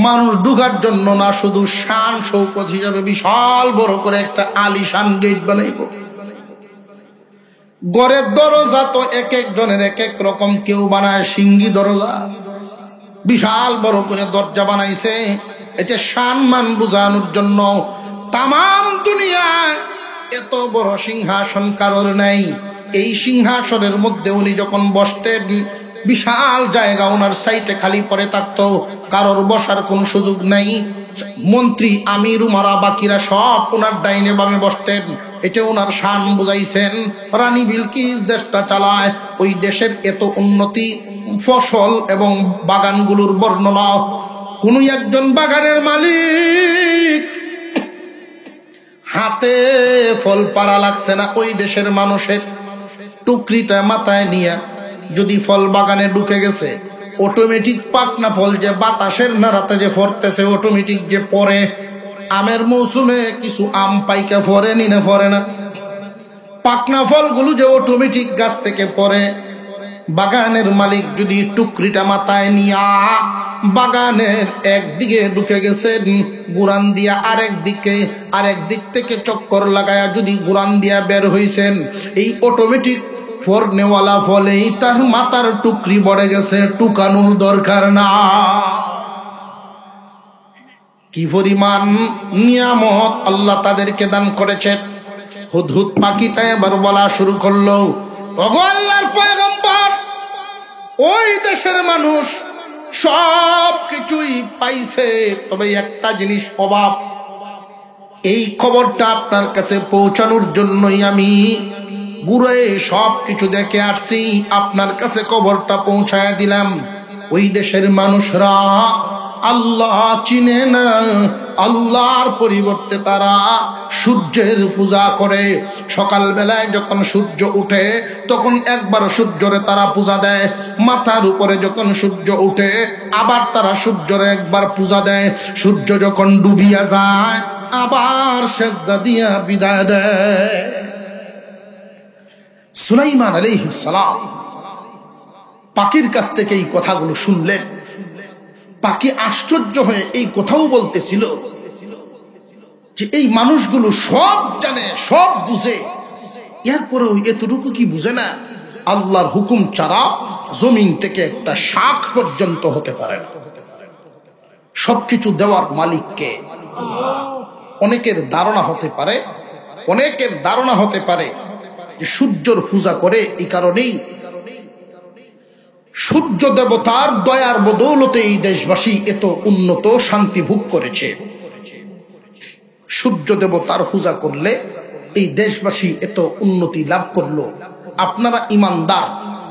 মানুষ ঢুকার জন্য না, শুধু শান শৌকত হিসাবে বিশাল বড় করে একটা আলিশান গেট বানাইব। ঘরের দরজা তো এক একজনের এক এক রকম, কেউ বানায় সিঙ্গি দরজা, বিশাল বড় করে দরজা বানাইছে। এটা সম্মান বুঝানোর জন্য। তামাম দুনিয়ায় এত বড় সিংহাসন কারোর নাই। এই সিংহাসনের মধ্যে উনি যখন বসতেন, বিশাল জায়গা ওনার সাইটে খালি পড়ে থাকতো, কারোর বসার কোনো সুযোগ নাই। মন্ত্রী আমির উমারা বাকিরা সব ওনার ডাইনে বামে বসতেন। এটা ওনার শান বুঝাইছেন। রানী বিলকিস দেশটা চালায়। ওই দেশের এত উন্নতি, ফসল এবং বাগানগুলোর বর্ণনা। কোন একজন বাগানের মালিক হাতে ফল পাড়া লাগছে না, ওই দেশের মানুষের টুকরিটা মাথায় নিয়ে যদি ফল বাগানে ঢুকে গেছে, অটোমেটিক পাকনা ফল যে বাতাসের নাড়াতে যে ফরতেছে, অটোমেটিক যে পরে। আমের মৌসুমে কিছু আম পাইকা ফরে নি না, ফরে না। পাকনা ফলগুলো যে অটোমেটিক গাছ থেকে পরে। বাগানের মালিক যদি টুকরিটা মাথায় নিয়া বাগানের একদিকে ঢুকে গেছেন, গুরান দিয়া আরেক দিক থেকে চক্কর লাগায়া যদি গুরান দিয়া বের হইছেন, এই অটোমেটিক ফরনেওয়ালা ফলেই তার মাথার টুকরি বড়ে গেছে, টুকানোর দরকার না। কি পরিমাণ নিয়ামত আল্লাহ তাদেরকে দান করেছে। হুদহুদ পাখিটা এবার বলা শুরু করলো, ওগো আল্লাহর পয়গম্বর, ওই দেশের মানুষ সব কিছুই পাইছে, তবে একটা জিনিস অভাব। এই খবরটা আপনার কাছে পৌঁছানোর জন্যই আমি ঘুরে সব কিছু দেখে আসছি, আপনার কাছে খবরটা পৌঁছায় দিলাম। ওই দেশের মানুষরা আল্লাহ চিনে না। আল্লাহর পরিবর্তে তারা সূর্যের পূজা করে। সকালবেলায় যখন সূর্য উঠে, তখন একবার সূর্যরে তারা পূজা দেয়। মাথার উপরে যখন সূর্য উঠে, আবার তারা সূর্যরে একবার পূজা দেয়। সূর্য যখন ডুবিয়া যায়, আবার সেজদা দিয়া বিদায় দেয়। সুলাইমান আলাইহিস সালাম পাখির কাছ থেকে এই কথাগুলো শুনলেন। পাখি আশ্চর্য হয়ে এই কথাও বলতেছিল যে এই মানুষগুলো সব জানে, সব বুঝে, এরপরেও এতটুকু কি বুঝে না, আল্লাহর হুকুম ছাড়া জমিন থেকে একটা শাখ পর্যন্ত হতে পারে না। সবকিছু দেওয়ার মালিককে। অনেকের ধারণা হতে পারে যে সূর্যর পূজা করে, এই কারণেই সূর্য দেবতার দয়ার বদৌলতে এই দেশবাসী এত উন্নত শান্তি ভোগ করেছে। সূর্য দেবতার পূজা করলে এই দেশবাসী এত উন্নতি লাভ করলো। আপনারা ইমানদার,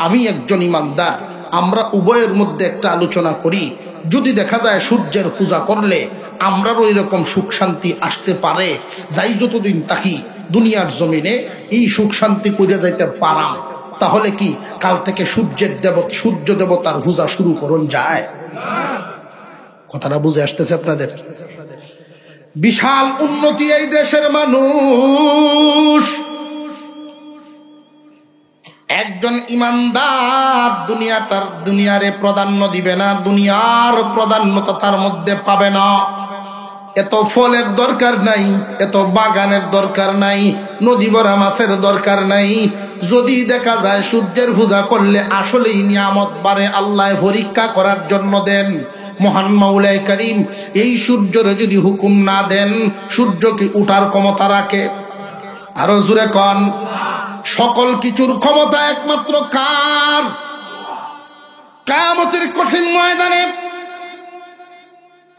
আমি একজন ইমানদার, আমরা উভয়ের মধ্যে একটা আলোচনা করি। যদি দেখা যায় সূর্যের পূজা করলে আমরারও এরকম সুখ শান্তি আসতে পারে, যাই যতদিন থাকি দুনিয়ার জমিনে এই সুখ শান্তি করে যাইতে পারাম, তাহলে কি কাল থেকে সূর্য দেবতার পূজা শুরু করুন যায়? কথাটা বুঝে আসতেছে আপনাদের? বিশাল উন্নতি এই দেশের মানুষ। একজন ইমানদার দুনিয়ারে প্রাধান্য দিবে না, দুনিয়ার প্রাধান্যতা তার মধ্যে পাবে না। এত ফলের দরকার নাই, এত বাগানের দরকার নাই, নদী ভরা মাছের দরকার নাই। যদি দেখা যায় সূর্যের পূজা করলে আসলেই নিয়ামত বাড়ে, আল্লাহ পরীক্ষা করার জন্য দেন। মহান মাওলাই করিম এই সূর্যরে যদি হুকুম না দেন, সূর্য কি উঠার ক্ষমতা রাখে? আরো জোরে কন। সকল কিছুর ক্ষমতা একমাত্র কার? কিয়ামতের কঠিন ময়দানে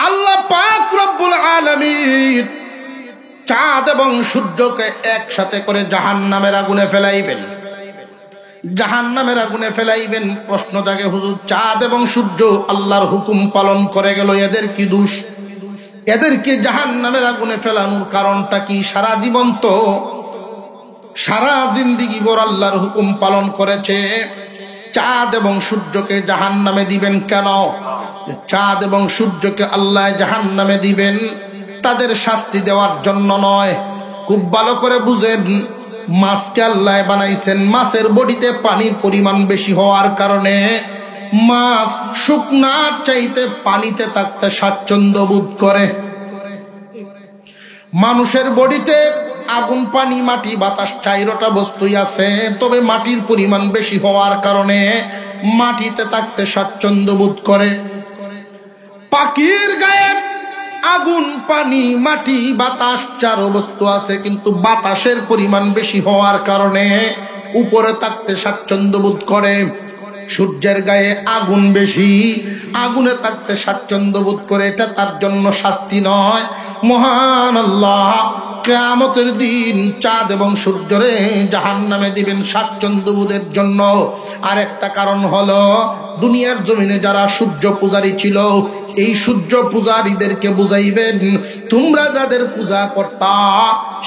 আল্লাহ পাক রব্বুল আলামিন চাঁদ এবং সূর্যকে একসাথে করে জাহান্নামের আগুনে ফেলাইবেন, জাহান্নামের আগুনে ফেলাইবেন। প্রশ্ন জাগে, হুজুর চাঁদ এবং সূর্য আল্লাহর হুকুম পালন করে গেল, এদের কি দোষ? এদেরকে জাহান্নামের আগুনে ফেলানোর কারণটা কি? সারা জীবন তো, সারা জিন্দেগি ভর আল্লাহর হুকুম পালন করেছে, চাঁদ এবং সূর্যকে জাহান্নামে দিবেন কেন? চাঁদ এবং সূর্যকে আল্লাহ জাহান্নামে দিবেন তাদের শাস্তি দেওয়ার জন্য নয়। খুব ভালো করে বুঝেন, মাছকে আল্লাহ বানাইছেন, মাছের বডিতে পানির পরিমাণ বেশি হওয়ার কারণে মাছ শুকনার চাইতে পানিতে থাকতে স্বাচ্ছন্দ্য বোধ করে। মানুষের বডিতে আগুন, পানি, মাটি, বাতাস চাইরটা বস্তুই আছে, তবে মাটির পরিমাণ বেশি হওয়ার কারণে মাটিতে থাকতে স্বাচ্ছন্দ্য বোধ করে। পাখির গায়ে আগুন, পানি, মাটি, বাতাস চারো বস্তু আছে, কিন্তু বাতাসের পরিমাণ বেশি হওয়ার কারণে উপরে থাকতে স্বাচ্ছন্দ্য বোধ করে। সূর্যের গায়ে আগুন বেশি, আগুনে থাকতে স্বাচ্ছন্দ্য বোধ করে। এটা তার জন্য শাস্তি নয়। মহান আল্লাহ কিয়ামতের দিন চাঁদ এবং সূর্যরে জাহান্নামে দিবেন স্বাচ্ছন্দ্য বোধের জন্য। আর একটা কারণ হলো, দুনিয়ার জমিনে যারা সূর্য পূজারী ছিল, এই সূর্য পূজারীদেরকে বুঝাইবেন, তোমরা যাদের পূজা করতা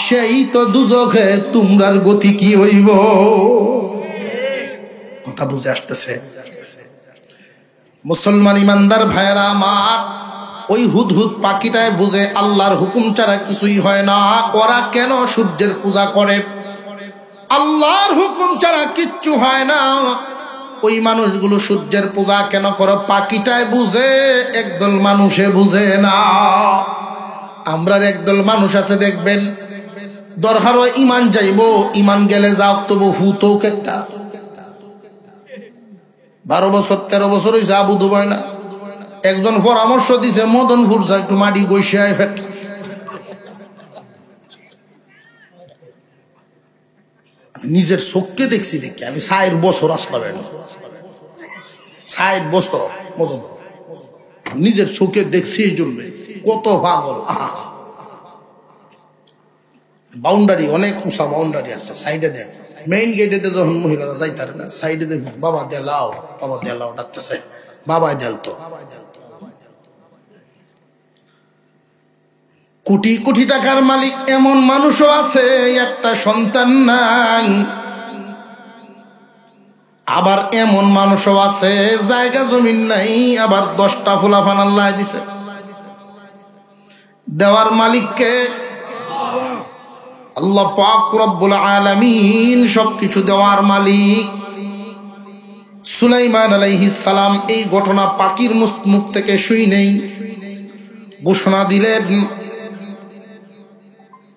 সেই তো দুজখে, তোমরার গতি কি হইব? কথা বুঝে আসতেছে? মুসলমান ইমানদার ভাইয়েরা আমার, ওই হুদহুদ পাখিটায় বুঝে আল্লাহর হুকুম ছাড়া কিছুই হয় না। ওরা কেন সূর্যের পূজা করে? আল্লাহর হুকুম ছাড়া কিচ্ছু হয় না। ওই মানুষগুলো সূর্যের পূজা কেন করে? পাখিটায় বুঝে, একদল মানুষে বুঝে না। আমরার একদল মানুষ আছে দেখবেন, দরকার ইমান যাইব, ইমান গেলে যাও, তবু হুতোক একটা 12 বছর 13 বছর হয়েছে আবু দুবাই না। একজন পরামর্শ দিছে, মদনপুর যা একটু মাটি গৈসায় ফেট। নিজের চোখকে দেখছি, দেখি আমি 60 বছর আসলাম, 60 বছর মদনপুর নিজের চোখে দেখছি। এই জন্য কত পাগল। বাউন্ডারি অনেক উঁচা বাউন্ডারি আছে, সাইডে দেখ, মেইন গেটে যখন মহিলারা যাইতার না, সাইডে দেখ বাবা দেলাও, বাবা দেলাও ডাকতেছে, বাবাই দেল। তো কোটি কোটি টাকার মালিক এমন মানুষও আছে, একটা সন্তান নাই। আবার এমন মানুষও আছে জায়গা জমিন নাই, আবার 10টা ফুলাফান আল্লাহ দিছে। দেওয়ার মালিককে আল্লাহ পাক রব্বুল আলামিন, সবকিছু দেওয়ার মালিক। সুলাইমান আলাইহিস সালাম এই ঘটনা পাখির মুখ থেকে শুই নেই, ঘোষণা দিলেন,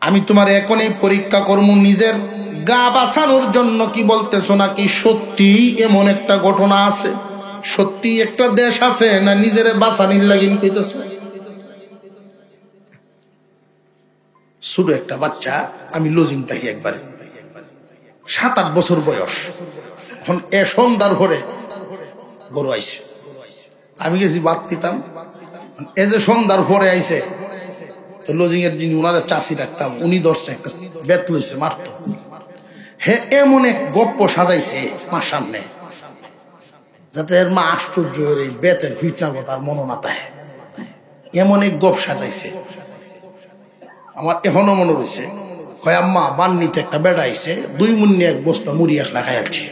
আমি তোমার এখনই পরীক্ষা করব, নিজের গা বাঁচানোর জন্য কি বলতেছো নাকি সত্যি এমন একটা ঘটনা আছে, সত্যি একটা দেশ আছে, না নিজের বাঁচানির লাগিন কইতেছো? ছোট একটা বাচ্চা, আমি লজিং থাকি একবারে, 7-8 বছর বয়স, এখন এ সন্ধ্যার ভরে গরু আইছে, আমি গেছি বাদ দিতাম, এ যে সন্ধ্যার ভরে আইছে, তো লজিং এর যিনি ওনারা চাষি রাখতাম, উনি ধরছে একটা বেত লইছে মারতো। হে এমন এক গপ্প সাজাইছে মার সামনে, যাতে এর মা আশ্চর্য হয়ে এই বেতের ফিটনার কথা আর মনে না তাই, এমন এক গপ সাজাইছে। আমার এখনো মনে রয়েছে, কয় আম্মা বান্নিতে একটা বেড়া আইছে, 2 মুন্নি 1 বস্তা মুড়ি একলা খাইছে,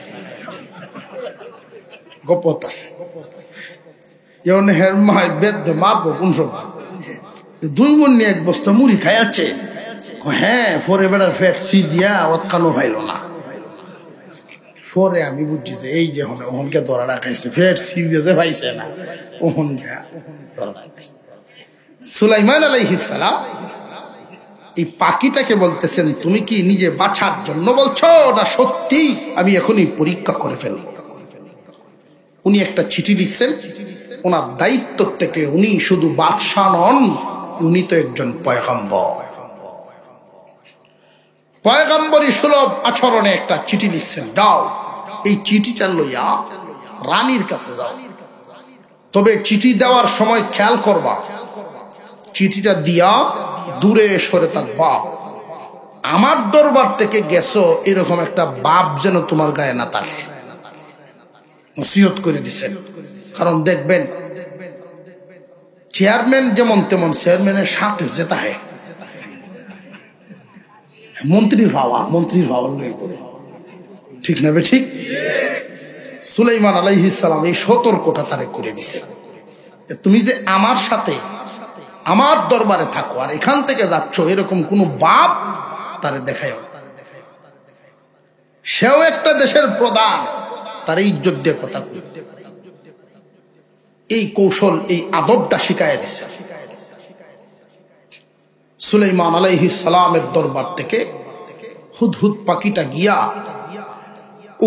গপত আছে। যেমন হের মা বেদ মারবো কোন সময়, 2 মুন্নি 1 বস্তা মুড়ি খাইছে। হ্যাঁ, পরে বেড়ার ফেট সিজিয়া ওৎকানো ভাইল না। পরে আমি বুঝছি যে এই যে ওহনকে ধরা রাখাইছে, ফেট সিজিয়া যে ভাইছে না, ওহন ধরা রাখাইছে। সুলাইমান আলাইহিস সালাম এই পাখিটাকে বলতেছেন, তুমি কি নিজে বাঁচার জন্য বলছো, না সত্যি আমি এখনই পরীক্ষা করে ফেলবো? উনি একটা চিঠি লিখছেন, ওনার দায়িত্ব থেকে উনি শুধু বাদশা নন, উনি তো একজন পয়গম্বর। পয়গম্বরী সুলভ আচরণে একটা চিঠি লিখছেন, যাও এই চিঠিটা লইয়া রানীর কাছে যাও। তবে চিঠি দেওয়ার সময় খেয়াল করবা, চিঠিটা দিয়া দূরে সরে থাকবা, আমার দরবার থেকে গেছো এরকম একটা বাপ যেন তোমার গায়ে না থাকে, নসিহত করে দিচ্ছেন। কারণ দেখবেন চেয়ারম্যান যেমন তেমন চেয়ারম্যানের সাথে যেটা হয় মন্ত্রীর ভাওয়ার লই করে, ঠিক না? ঠিক। সুলাইমান আলাইহিস সালাম এই সতর্কটা তারে করে দিছে, তুমি যে আমার সাথে আমার দরবারে থাকো আর এখান থেকে যাচ্ছ এরকম কোন বাপ তারে দেখায়। সেও একটা দেশের প্রধান, তার ইজ্জত দিয়ে কথা কই, এই কৌশল এই আদবটা শিখায় দিছে। সুলাইমান আলাইহিস সালামের দরবার থেকে হুদহুদ পাখিটা গিয়া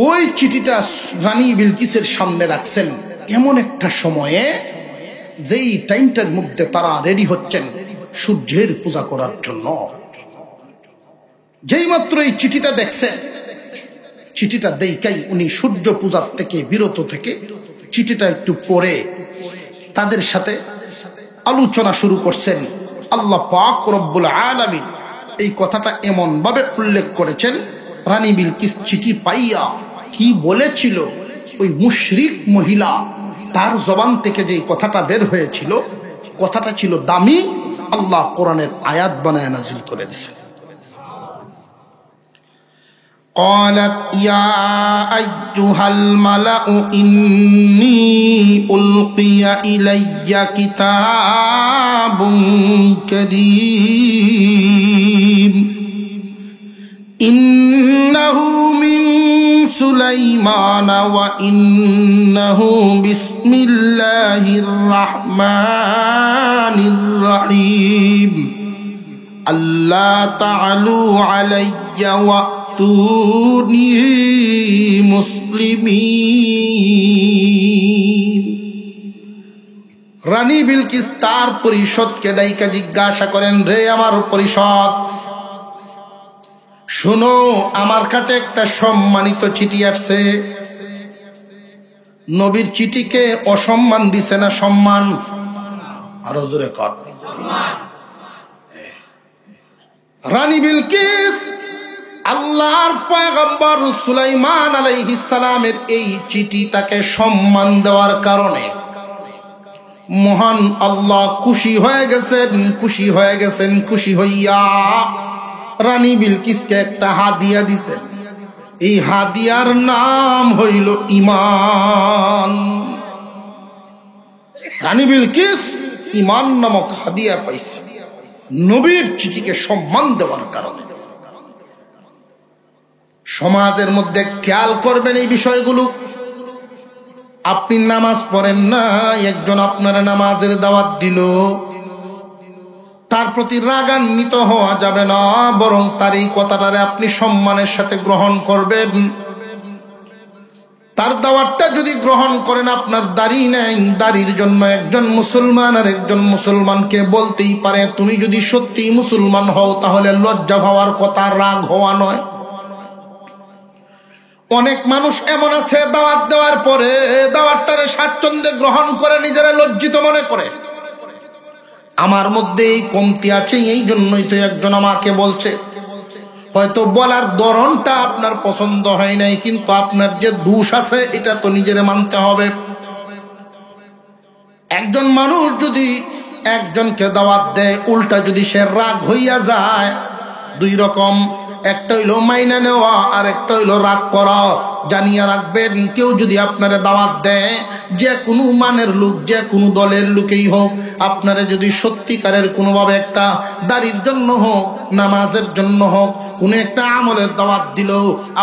ওই চিঠিটা রানী বিলকিসের সামনে রাখছেন এমন একটা সময়ে যেই টাইমটার মধ্যে তারা রেডি হচ্ছেন সূর্যের পূজা করার জন্য। যেই মাত্র এই চিঠিটা দেখছেন, চিঠিটা দেখাই উনি সূর্য পূজার থেকে বিরত থেকে চিঠিটা একটু পড়ে তাদের সাথে আলোচনা শুরু করছেন। আল্লাহ পাক রব্বুল আলামিন এই কথাটা এমন ভাবে উল্লেখ করেছেন, রানী বিলকিস চিঠি পাইয়া কি বলেছিল ওই মুশরিক মহিলা, তার জবান থেকে যে কথাটা বের হয়েছিল কথাটা ছিল দামি, আল্লাহ কোরআনের আয়াত বানায় নাজিল করে দিয়েছেন। قالت يا أيها الملأ إني ألقي إلي كتاب كريم إنه من سليمان وإنه بسم الله الرحمن الرحيم ألا تعلوا علي وأتوني মুসলিমিন। রানী বিলকিস তার পরিষদকে ডাইকা জিজ্ঞাসা করেন, রে আমার পরিষদ, শোনো, আমার কাছে একটা সম্মানিত চিঠি আসছে। নবীর চিঠিকে অসম্মান দিছে না সম্মান? আরো জোরে কর। রানী বিলকিস আল্লাহর পয়গম্বর সুলাইমান আলাইহিস সালামের এই চিঠি তাকে সম্মান দেওয়ার কারণে মহান আল্লাহ খুশি হয়ে গেছেন। খুশি হইয়া রানী বিলকিসকে একটা হাদিয়া দিছেন। এই হাদিয়ার নাম হইল ঈমান। রানী বিলকিস ঈমান নামক হাদিয়া পাইছে নবীর চিঠিকে সম্মান দেওয়ার কারণে। সমাজের মধ্যে খেয়াল করবেন এই বিষয়গুলো। আপনি নামাজ পড়েন না, একজন আপনার নামাজের দাওয়াত দিল, তার প্রতি রাগান্বিত হওয়া যাবে না, বরং তার এই কথাটারে আপনি সম্মানের সাথে গ্রহণ করবেন। তার দাওয়াতটা যদি গ্রহণ করেন, আপনার দাড়ি নেই, দাড়ির জন্য একজন মুসলমান আর একজন মুসলমানকে বলতেই পারে তুমি যদি সত্যি মুসলমান হও তাহলে লজ্জা হওয়ার কথা, রাগ হওয়া নয়। অনেক মানুষ এমন আছে দাওয়াত দেওয়ার পরে দাওয়াতটারে স্বাচ্ছন্দ্যে গ্রহণ করে নিজেরা লজ্জিত মনে করে। আমার মধ্যে এই কমতি আছে, এই জন্যই তো একজন আমাকে বলছে। হয়তো বলার ধরনটা আপনার পছন্দ হয় নাই, কিন্তু আপনার যে দোষ আছে এটা তো নিজেরে মানতে হবে। একজন মানুষ যদি একজনকে দাওয়াত দেয়, উল্টা যদি সে রাগ হইয়া যায়, দুই রকম, একটা হইল মাইনা নেওয়া আর একটা হইল রাগ করা। জানিয়া রাখবেন, কেউ যদি আপনারা দাওয়াত দেয়, যে কোনো মানের লোক, যে কোনো দলের লোকেই হোক, আপনারা যদি সত্যিকারের কোনোভাবে একটা দাড়ির জন্য হোক, নামাজের জন্য হোক, কোনো একটা আমলের দাওয়াত দিল,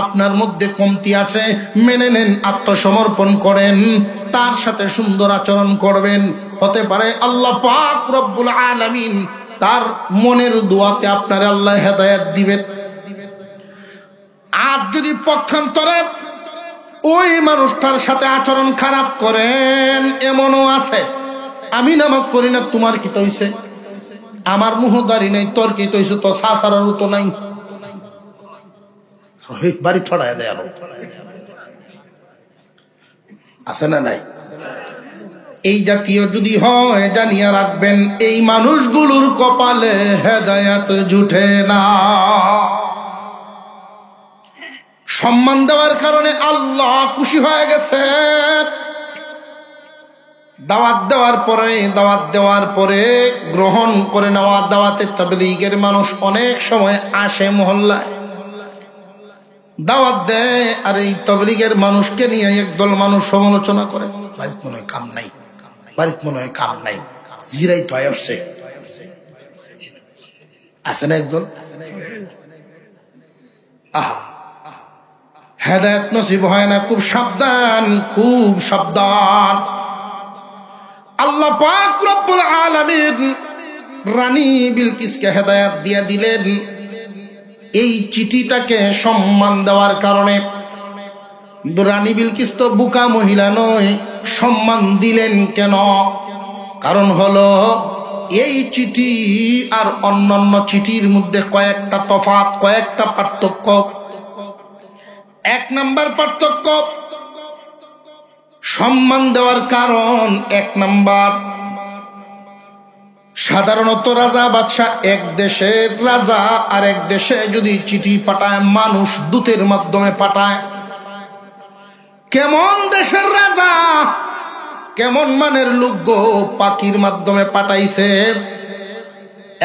আপনার মধ্যে কমতি আছে, মেনে নেন, আত্মসমর্পণ করেন, তার সাথে সুন্দর আচরণ করবেন। হতে পারে আল্লাহ পাক রব্বুল আলামিন তার মনের দোয়াতে আপনার আল্লাহ হেদায়েত দিবেন। আর যদি পক্ষান্তরে ওই মানুষটার সাথে আচরণ খারাপ করেন, এমনও আছে, আমি নামাজ পড়ি না, তোমার কি তৈছে? আমার মুহদারি নাই, তোর কি তৈছে? তো সাসারও তো নাই, বাড়ি ছড়ায় দেয়। আছে না নাই? এই জাতীয় যদি হয় জানিয়া রাখবেন এই মানুষগুলোর কপালে হেদায়েত জুটে না। সম্মান দেওয়ার কারণে আল্লাহ খুশি হয়ে গেছেন। দাওয়াত দেওয়ার পরে গ্রহণ করে নেওয়া দাওয়াতে তাবলীগের মানুষ অনেক সময় আসে মহল্লায়, দাওয়াত দেয়, আর এই তাবলীগের মানুষকে নিয়ে একদল মানুষ সমালোচনা করে, বাড়িতে মনে হয় কাম নাই, বাড়িতে মনে হয় কাম নাই, জিরাই তো আসছে, আছে না একদল। আহা, হেদায়েত নসিব হয় না। খুব সাবধান, খুব সাবধান। আল্লাহ পাক রব্বুল আলামিন রানী বিলকিসকে হেদায়েত দিয়ে দিলেন এই চিঠিটাকে সম্মান দেওয়ার কারণে। কিন্তু রানী বিলকিস তো বোকা মহিলা নয়, সম্মান দিলেন কেন? কারণ হলো এই চিঠি আর অন্যান্য চিঠির মধ্যে কয়েকটা তফাৎ, কয়েকটা পার্থক্য। এক নাম্বার পার্থক্য, সম্মান দেওয়ার কারণ এক নাম্বার, সাধারণত রাজা বাদশাহ এক দেশের রাজা আর এক দেশে যদি চিঠি পাঠায়, মানুষ দূতের মাধ্যমে পাঠায়। কেমন দেশের রাজা, কেমন মানের লোক গো, পাখির মাধ্যমে পাঠাইছে।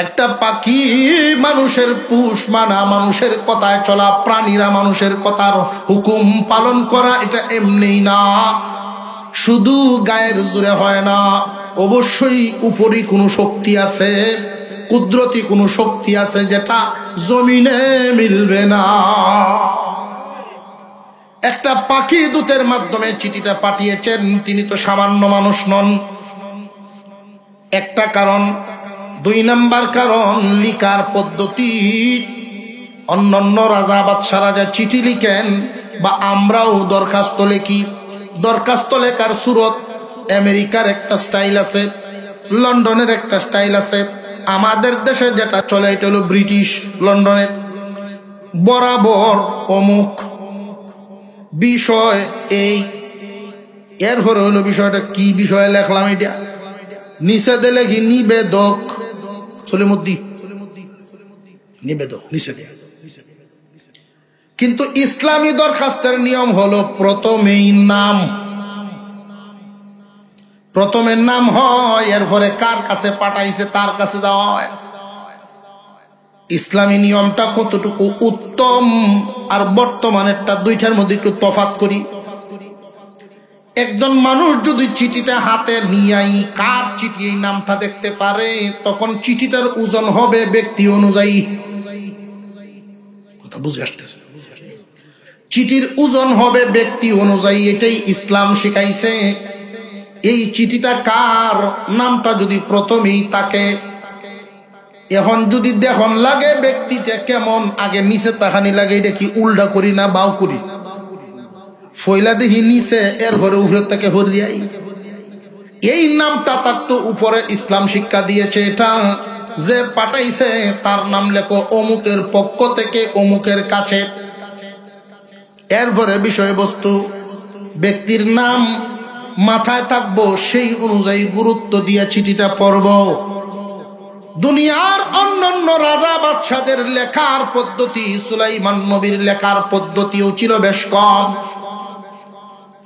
একটা পাখি মানুষের পুষ মানা, মানুষের কথায় চলা, প্রাণীরা মানুষের কথার হুকুম পালন করা, এটা এমনি না, শুধু গায়ের জোরে হয় না, অবশ্যই উপরি কোনো শক্তি আছে, কুদরতি কোনো শক্তি আছে যেটা জমিনে মিলবে না। একটা পাখি দূতের মাধ্যমে চিঠিটা পাঠিয়েছেন, তিনি তো সামান্য মানুষ নন, একটা কারণ। দুই নাম্বার কারণ, লিখার পদ্ধতি। অন্যান্য রাজা বাদশারা যা চিঠি লিখেন বা আমরাও দরখাস্ত লিখি, দরখাস্ত লেখার সুরত আমেরিকার একটা স্টাইল আছে, লন্ডনের একটা স্টাইল আছে, আমাদের দেশে যেটা চলে এটা হলো ব্রিটিশ লন্ডনের। বরাবর অমুক বিষয় এই, এর পরে হলো বিষয়টা কি বিষয়ে লেখলাম, এটা নিচে দিলে কি নিবেদক, সলিমুদ্দি নিবেদক নিচে দেয়। কিন্তু ইসলামী দরখাস্তের নিয়ম হলো প্রথমেই নাম, প্রথমের নাম হয়, এরপরে কার কাছে পাঠাইছে তার কাছে যাওয়া হয়। ইসলামী নিয়মটা কতটুকু উত্তম আর বর্তমানেরটা, দুইটার মধ্যে একটু তফাৎ করি। একজন মানুষ যদি চিঠিটা হাতে নিয়াই কার চিঠি এই নামটা দেখতে পারে, তখন চিঠিটার ওজন হবে ব্যক্তি অনুযায়ী। কথা বুঝে আসতেছে? চিঠির ওজন হবে ব্যক্তি অনুযায়ী, এটাই ইসলাম শিখাইছে। এই চিঠিটা কার, নামটা যদি প্রথমেই তাকে, এখন যদি দেখুন লাগে ব্যক্তিটা কেমন, আগে নিচে তাকানি লাগে, এটা কি উল্টা করি না বাউ করি, ফয়লা দেখি নিচে, এর ঘরে উপরে থেকে হরিয়াই। এই নামটা থাকতো উপরে, ইসলাম শিক্ষা দিয়েছে এটা যে পাঠাইছে তার নাম লেখো অমুকের পক্ষ থেকে অমুকের কাছে। এরপরে বিষয়বস্তু, ব্যক্তির নাম মাথায় থাকবো, সেই অনুযায়ী গুরুত্ব দিয়ে চিঠিটা পড়ব। দুনিয়ার অন্যান্য রাজা বাদশাদের লেখার পদ্ধতি, সুলাইমান নবীর লেখার পদ্ধতিও ছিল বেশ কম।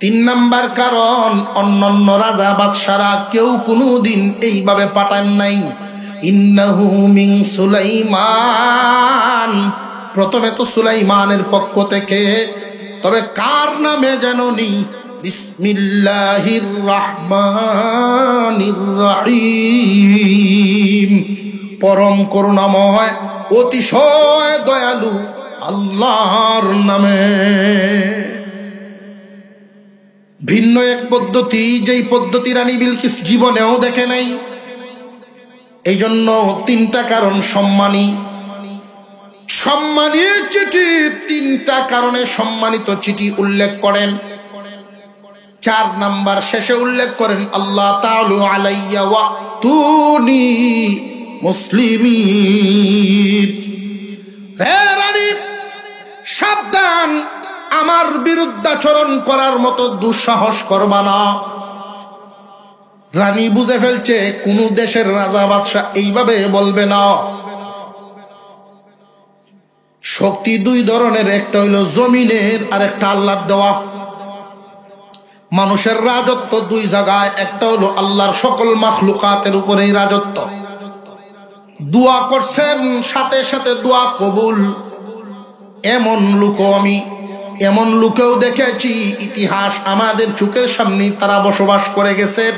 তিন নাম্বার কারণ, অন্যান্য রাজা বাদশারা কেউ কোনোদিন এইভাবে পাঠান নাই। ইন্নাহু মিন সুলাইমান, প্রথমে তো সুলাইমানের পক্ষ থেকে, তবে কার নামে জানোনি? বিসমিল্লাহির রহমানির রহিম, পরম করুণাময় অতিশয় দয়ালু আল্লাহর নামে। ভিন্ন এক পদ্ধতি, যেই পদ্ধতি রানী বিলকিস জীবনেও দেখে নাই। এই জন্য তিনটা কারণ সম্মানী, সম্মানী চিঠি, তিনটা কারণে সম্মানিত চিঠি উল্লেখ করেন। 4 নাম্বার শেষে উল্লেখ করেন আল্লাহ তাআলা আলাইয়া ওয়া তুনি মুসলিমিন। রানী সাবধান, আমার বিরুদ্ধাচরণ করার মতো দুঃসাহস করবা না। রানী বুঝে ফেলছে কোন দেশের রাজা বাদশাহ এইভাবে বলবে না। শক্তি দুই ধরনের, একটা হইল জমিনের আর একটা আল্লাহর দেওয়া। মানুষের রাজত্ব দুই জায়গায়, একটা হলো আল্লাহর সকল মাখলুকাতের উপরেই রাজত্ব। দোয়া করছেন, সাথে সাথে দোয়া কবুল। এমন লোকেও দেখেছি, ইতিহাস আমাদের চোখের সামনে তারা বসবাস করে গেছেন।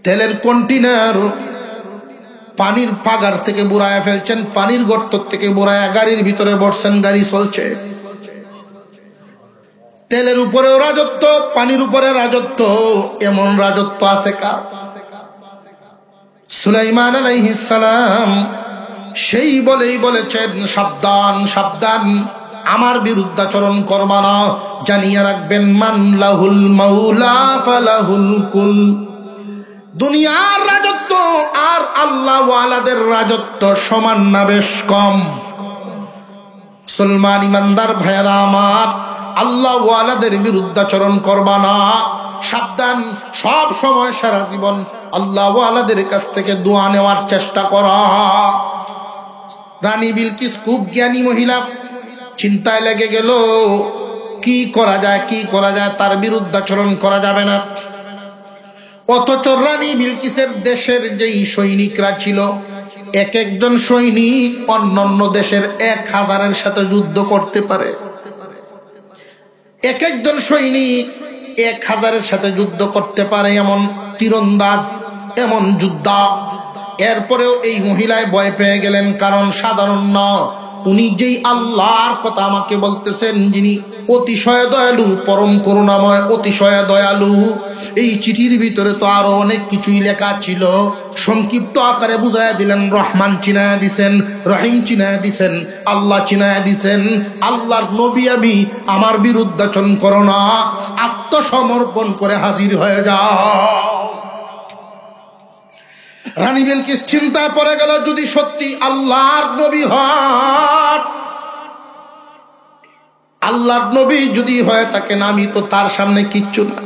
তেলের কন্টেনার পানির পাগার থেকে বুড়ায়া ফেলছেন, পানির গর্ত থেকে বুড়ায়া গাড়ির ভিতরে বসছেন, গাড়ি চলছে। তেলের উপরেও রাজত্ব, পানির উপরে রাজত্ব। এমন রাজত্ব আছে কার? সুলাইমান আলাইহিস সালাম সেই বলেই বলেছেন, সাবধান সাবধান, আমার বিরুদ্ধাচরণ করবা না। জানিয়ে রাখবেন, মান লাহুল মাওলা ফালাহুল কুল। দুনিয়ার রাজত্ব আর আল্লাহ ওয়ালাদের রাজত্ব সমান না বেশ কম? মুসলমান ইমানদার ভাইয়েরা আমার, আল্লাহ ওয়ালাদের বিরুদ্ধাচরণ করবা না। সাবধান, সব সময় সারা জীবন আল্লাহ ওয়ালাদের কাছ থেকে দোয়া নেওয়ার চেষ্টা করা। রানী বিলকিস খুব জ্ঞানী মহিলা, চিন্তায় লেগে গেল কি করা যায়, কি করা যায়, তার বিরুদ্ধাচরণ করা যাবে না। অথচ রানী বিলকিসের দেশের যেই সৈনিকরা ছিল, এক একজন সৈনিক অন্যান্য দেশের 1000-এর সাথে যুদ্ধ করতে পারে। এক একজন সৈনিক 1000-এর সাথে যুদ্ধ করতে পারে, এমন তীরন্দাজ, এমন যোদ্ধা। এরপরেও এই মহিলায় ভয় পেয়ে গেলেন, কারণ সাধারণ না, উনি যেই আল্লাহর কথা আমাকে বলতেছেন, যিনি অতিশয় দয়ালু, পরম করুণাময়, অতিশয় দয়ালু। এই চিঠির ভিতরে তো আরো অনেক কিছুই লেখা ছিল, সংক্ষিপ্ত আকারে বুঝাইয়া দিলেন। রহমান চিনায়া দিছেন, রহিম চিনায়া দিছেন, আল্লাহ চিনায়া দিছেন। আল্লাহর নবী আমি, আমার বিরুদ্ধাচরণ করো না, আত্মসমর্পণ করে হাজির হয়ে যাও। রানী বিলকিস চিন্তায় পড়ে গেল, যদি সত্যি আল্লাহর নবী হন, আল্লাহর নবী যদি হয়ে থাকেন, আমি তো তার সামনে কিচ্ছু না।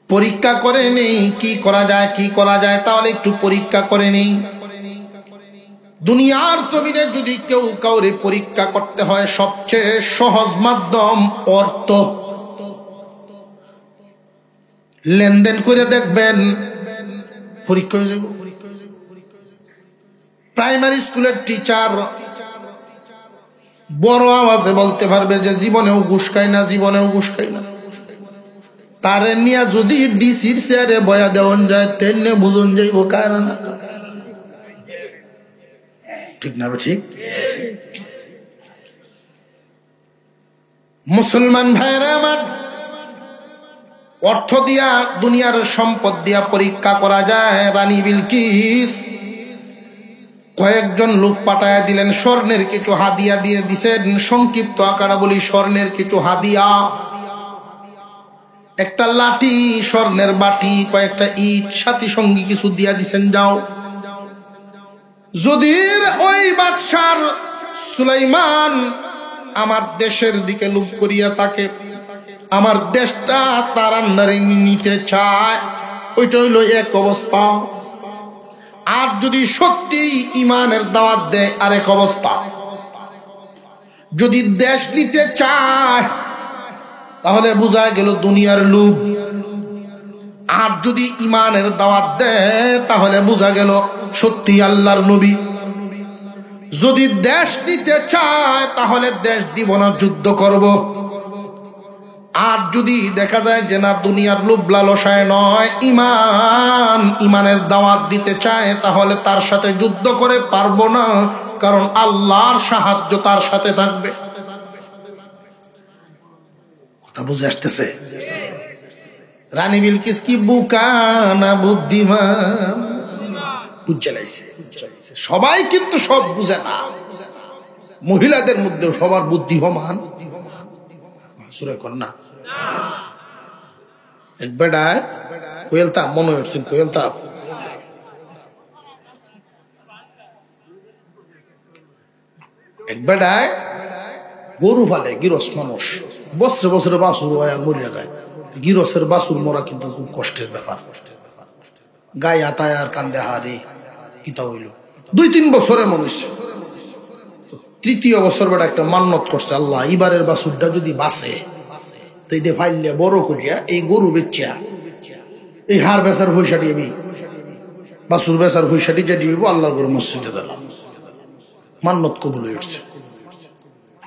পরীক্ষা করে নেই কি করা যায়, কি করা যায়, তাহলে একটু পরীক্ষা করে নেই। দুনিয়ার জমিনে যদি কেউ কাউরে পরীক্ষা করতে হয়, সবচেয়ে সহজ মাধ্যম অর্থ। লেনদেন করে দেখবেন, পরীক্ষা হয়ে যাব। প্রাইমারি স্কুলের টিচার বড় আওয়াজে বলতে পারবে যে জীবনেও ঘুষ খায় না, জীবনেও ঘুষ খায় না। তারে নিয়ে যদি ডিসির চেয়ারে বয়া দেওয়ান যায়, তেমনি বুঝুন যাইব কার না, ঠিক না? ঠিক। মুসলমান ভাইরা আমার, অর্থ দিয়া, দুনিয়ার সম্পদ দিয়া পরীক্ষা করা যায়। রানী বিলকিস কয়েকজন লোক পাঠায়া দিলেন, স্বর্ণের কিছু হাদিয়া দিয়ে দিছেন। সংক্ষিপ্ত আকারে বলি, স্বর্ণের কিছু হাদিয়া, একটা লাঠি, স্বর্ণের বাটি, কয়েকটা ইট, সাথী সঙ্গী কিছু দিয়া দিছেন। যাও, যদি ওই বাদশার সুলাইমান আমার দেশের দিকে লুপ করিয়া তাকে, আমার দেশটা তার আন্ডারে নিতে চায়, ওইটা হইল এক অবস্থা। আর যদি সত্যি ইমানের দাওয়াত দেয়, আরেক অবস্থা। যদি দেশ নিতে চায়, তাহলে বোঝা গেল দুনিয়ার লোভ। আর যদি ইমানের দাওয়াত দেয়, তাহলে বোঝা গেল সত্যি আল্লাহর নবী। যদি দেশ নিতে চায়, তাহলে দেশ দিব না, যুদ্ধ করব। আর যদি দেখা যায় যে না, দুনিয়ার লোভ লালসায় নয়, ইমানের দাওয়াত দিতে চায়, তাহলে তার সাথে যুদ্ধ করে পারবো না, কারণ আল্লাহর সাহায্য তার সাথে থাকবে। কথা বুঝে আসতেছে? রানী বিলকিস কি বুকা না বুদ্ধিমান? বুঝে লাইছে। সবাই কিন্তু সব বুঝে না, মহিলাদের মধ্যে সবার বুদ্ধি সমান না। এক বেড়ায় কোয়েলতা, মনে হচ্ছেন কোয়েলতা, এক বেড়ায় গরু ফালে, গিরস মানুষ, বছরে বছরে বাছুর হয় আর মরিয়া যায়। গিরসের বাছুর মরা কিন্তু খুব কষ্টের ব্যাপার। গায়ে হাতায় আর কান্দে হারে কিতা হইল 2-3 বছরের মনুষ্য। তৃতীয় বছর বেড়া একটা মান্নত করছে, আল্লাহ এবারের বাছুরটা যদি বাঁচে তো এটা ফাইলে বড় করিয়া এই গরু বেচিয়া এই হার বেচার পয়সাটি আমি বাছুর বেচার পয়সাটি যেটি হইব আল্লাহর গরু মসজিদে দিলাম। মান্নত কবুল হয়ে উঠছে,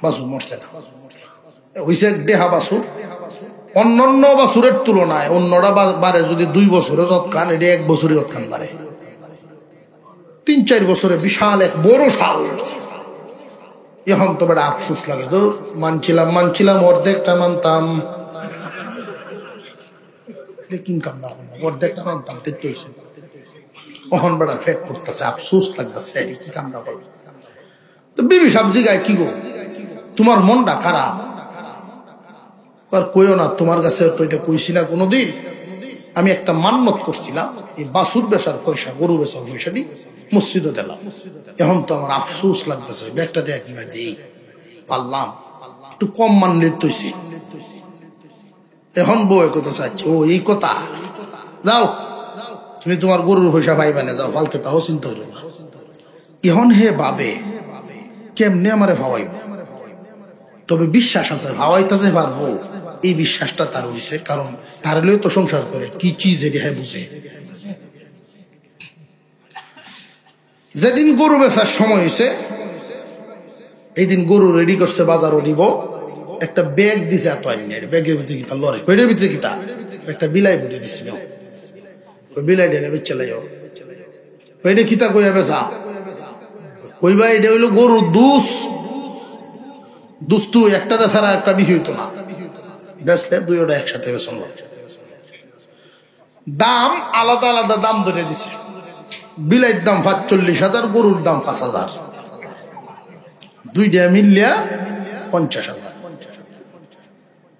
বাছুর মরছে না, হইছে দেহা বাছুর। অন্যান্য বাছুরের তুলনায় অন্যরা বারে যদি 2 বছরে যৎকান, এটা 1 বছরে যৎকান বাড়ে। 3-4 বছরে বিশাল এক বড় সাল উঠছে। এখন তো বেটা আফসোস লাগে, তো মানছিলাম অর্ধেকটা মানতাম, অর্ধেকটা মানতাম এখন বেটা ফেট পড়তেছে, আফসোস লাগতেছে কি কামড়া করবো। তো বিবি সবজি গায়ে কি গো তোমার মনটা খারাপ, আর কইও না, তোমার কাছে তো এটা কইছি না কোনোদিন। আমি একটা মান্নত করছিলাম, এই বাছুর বেচার পয়সা, গরু বেচার পয়সাটি মসজিদে দিলাম। এখন তো আমার আফসোস লাগতেছে, ব্যাগটা কিভাবে দিই পারলাম, একটু কম মানলে তৈছি। এখন বউ কথা চাচ্ছে, ও এই কথা, যাও তুমি তোমার গরুর পয়সা পাইবা না, যাও ফালতে তাও চিন্তা হইল না। এখন হে ভাবে কেমনে আমারে ভাবাইব, তবে বিশ্বাস আছে ভাবাইতেছে পারবো, এই বিশ্বাসটা তার হয়েছে, কারণ তার লই তো সংসার করে, কি চিজ এটি হ্যাঁ বুঝে। যেদিন গরু বেচার সময় হয়েছে, এই দিন গরু রেডি করছে, বাজারও নিব। একটা ব্যাগ দিছে, এত আইনের ব্যাগের ভিতরে কিতা লড়ে, ওইটার ভিতরে কিতা একটা বিলাই ভরে দিছিল, ওই বিলাই ডেনে বেচে যাও, ওইটা কিতা কইয়া বেচা, কইবা এটা হইলো গরুর দুস্তু, একটা ছাড়া একটা বিক্রি হইতো না, বেচলে 2টা একসাথে বেচন। দাম আলাদা আলাদা দাম ধরে দিছে, বিলাইয়ের দাম 45,000, গরুর দাম 5,000, 2টা মিলিয়া 50,000।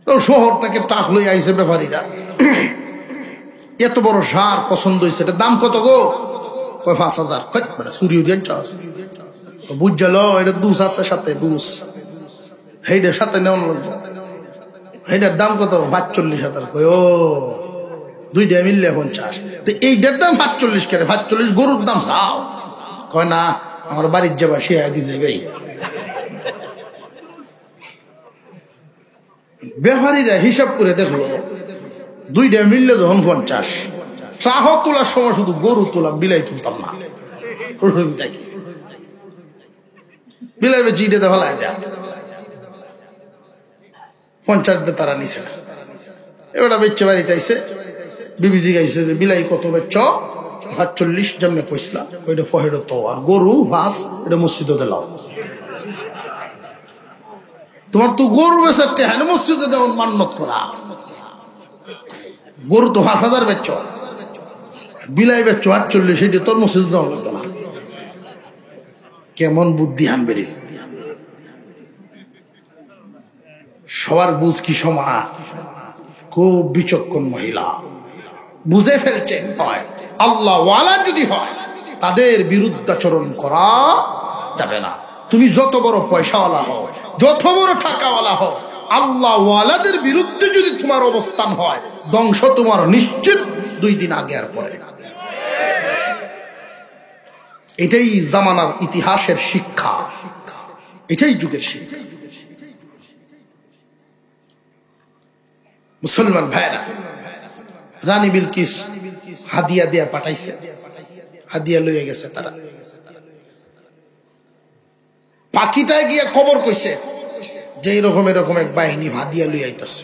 তো শহর থেকে টাক লই আইছে ব্যাপারীরা, এত বড় সার পছন্দ হয়েছে, এটা দাম কত গো, 5,000। চুরি বুঝল, এটা দুস আছে সাথে, দুস সেইটার সাথে নেওয়া লাগবে, সেইটার দাম কত, 45,000। কই ও 2টা মিললে 50, তো এইটার দাম 45 কেন, 45 গরুর দাম চাও, কয় না আমার বাড়ির যাবা সে দিছে ভাই। ব্যাপারীরা হিসাব করে দেখলো, 2টা মিললে যখন 50, চাহ তোলার সময় শুধু গরু তোলা, বিলাই তুলতাম না, বিলাই চিটে দেখা লাগে 50 তারা নিছে না। এবার বেচে বাড়িতে আইসে, বিবিজি গাইছে যে বিলাই কত বেচ, 45 জমে পয়সা, ওইটা ফহেড তো, আর গরু মাছ এটা মসজিদে দিলাম। তোমার তো গরু বেচার টেহা মসজিদে দেওয়ার মান্নত করা, গরু তো 5,000 বেচ, বিলাই বেচ 48, সেটা তোর মসজিদে দেওয়া লাগতো না। কেমন বুদ্ধি আনবে রে, সবার বুঝ কি সমান, খুব বিচক্ষণ মহিলা, বুঝে ফেলছেন আল্লাহ ওয়ালা যদি হয় তাদের বিরুদ্ধাচরণ করা যাবে না। তুমি যত বড় পয়সাওয়ালা হও, যত বড় টাকাওয়ালা হও, আল্লাহ ওয়ালাদের বিরুদ্ধে যদি তোমার অবস্থান হয়, ধ্বংস তোমার নিশ্চিত 2 দিন আগে আর পরে। এটাই জামানার ইতিহাসের শিক্ষা, এটাই যুগের শিক্ষা। মুসলমান ভাইরা, রানী বিলকিস হাদিয়া দিয়া পাঠাইছে, হাদিয়া লইয়া গেছে তারা। পাখিটায় গিয়ে খবর কইছে যে এরকম এক বাহিনী হাদিয়া লইয়া আইতাছে।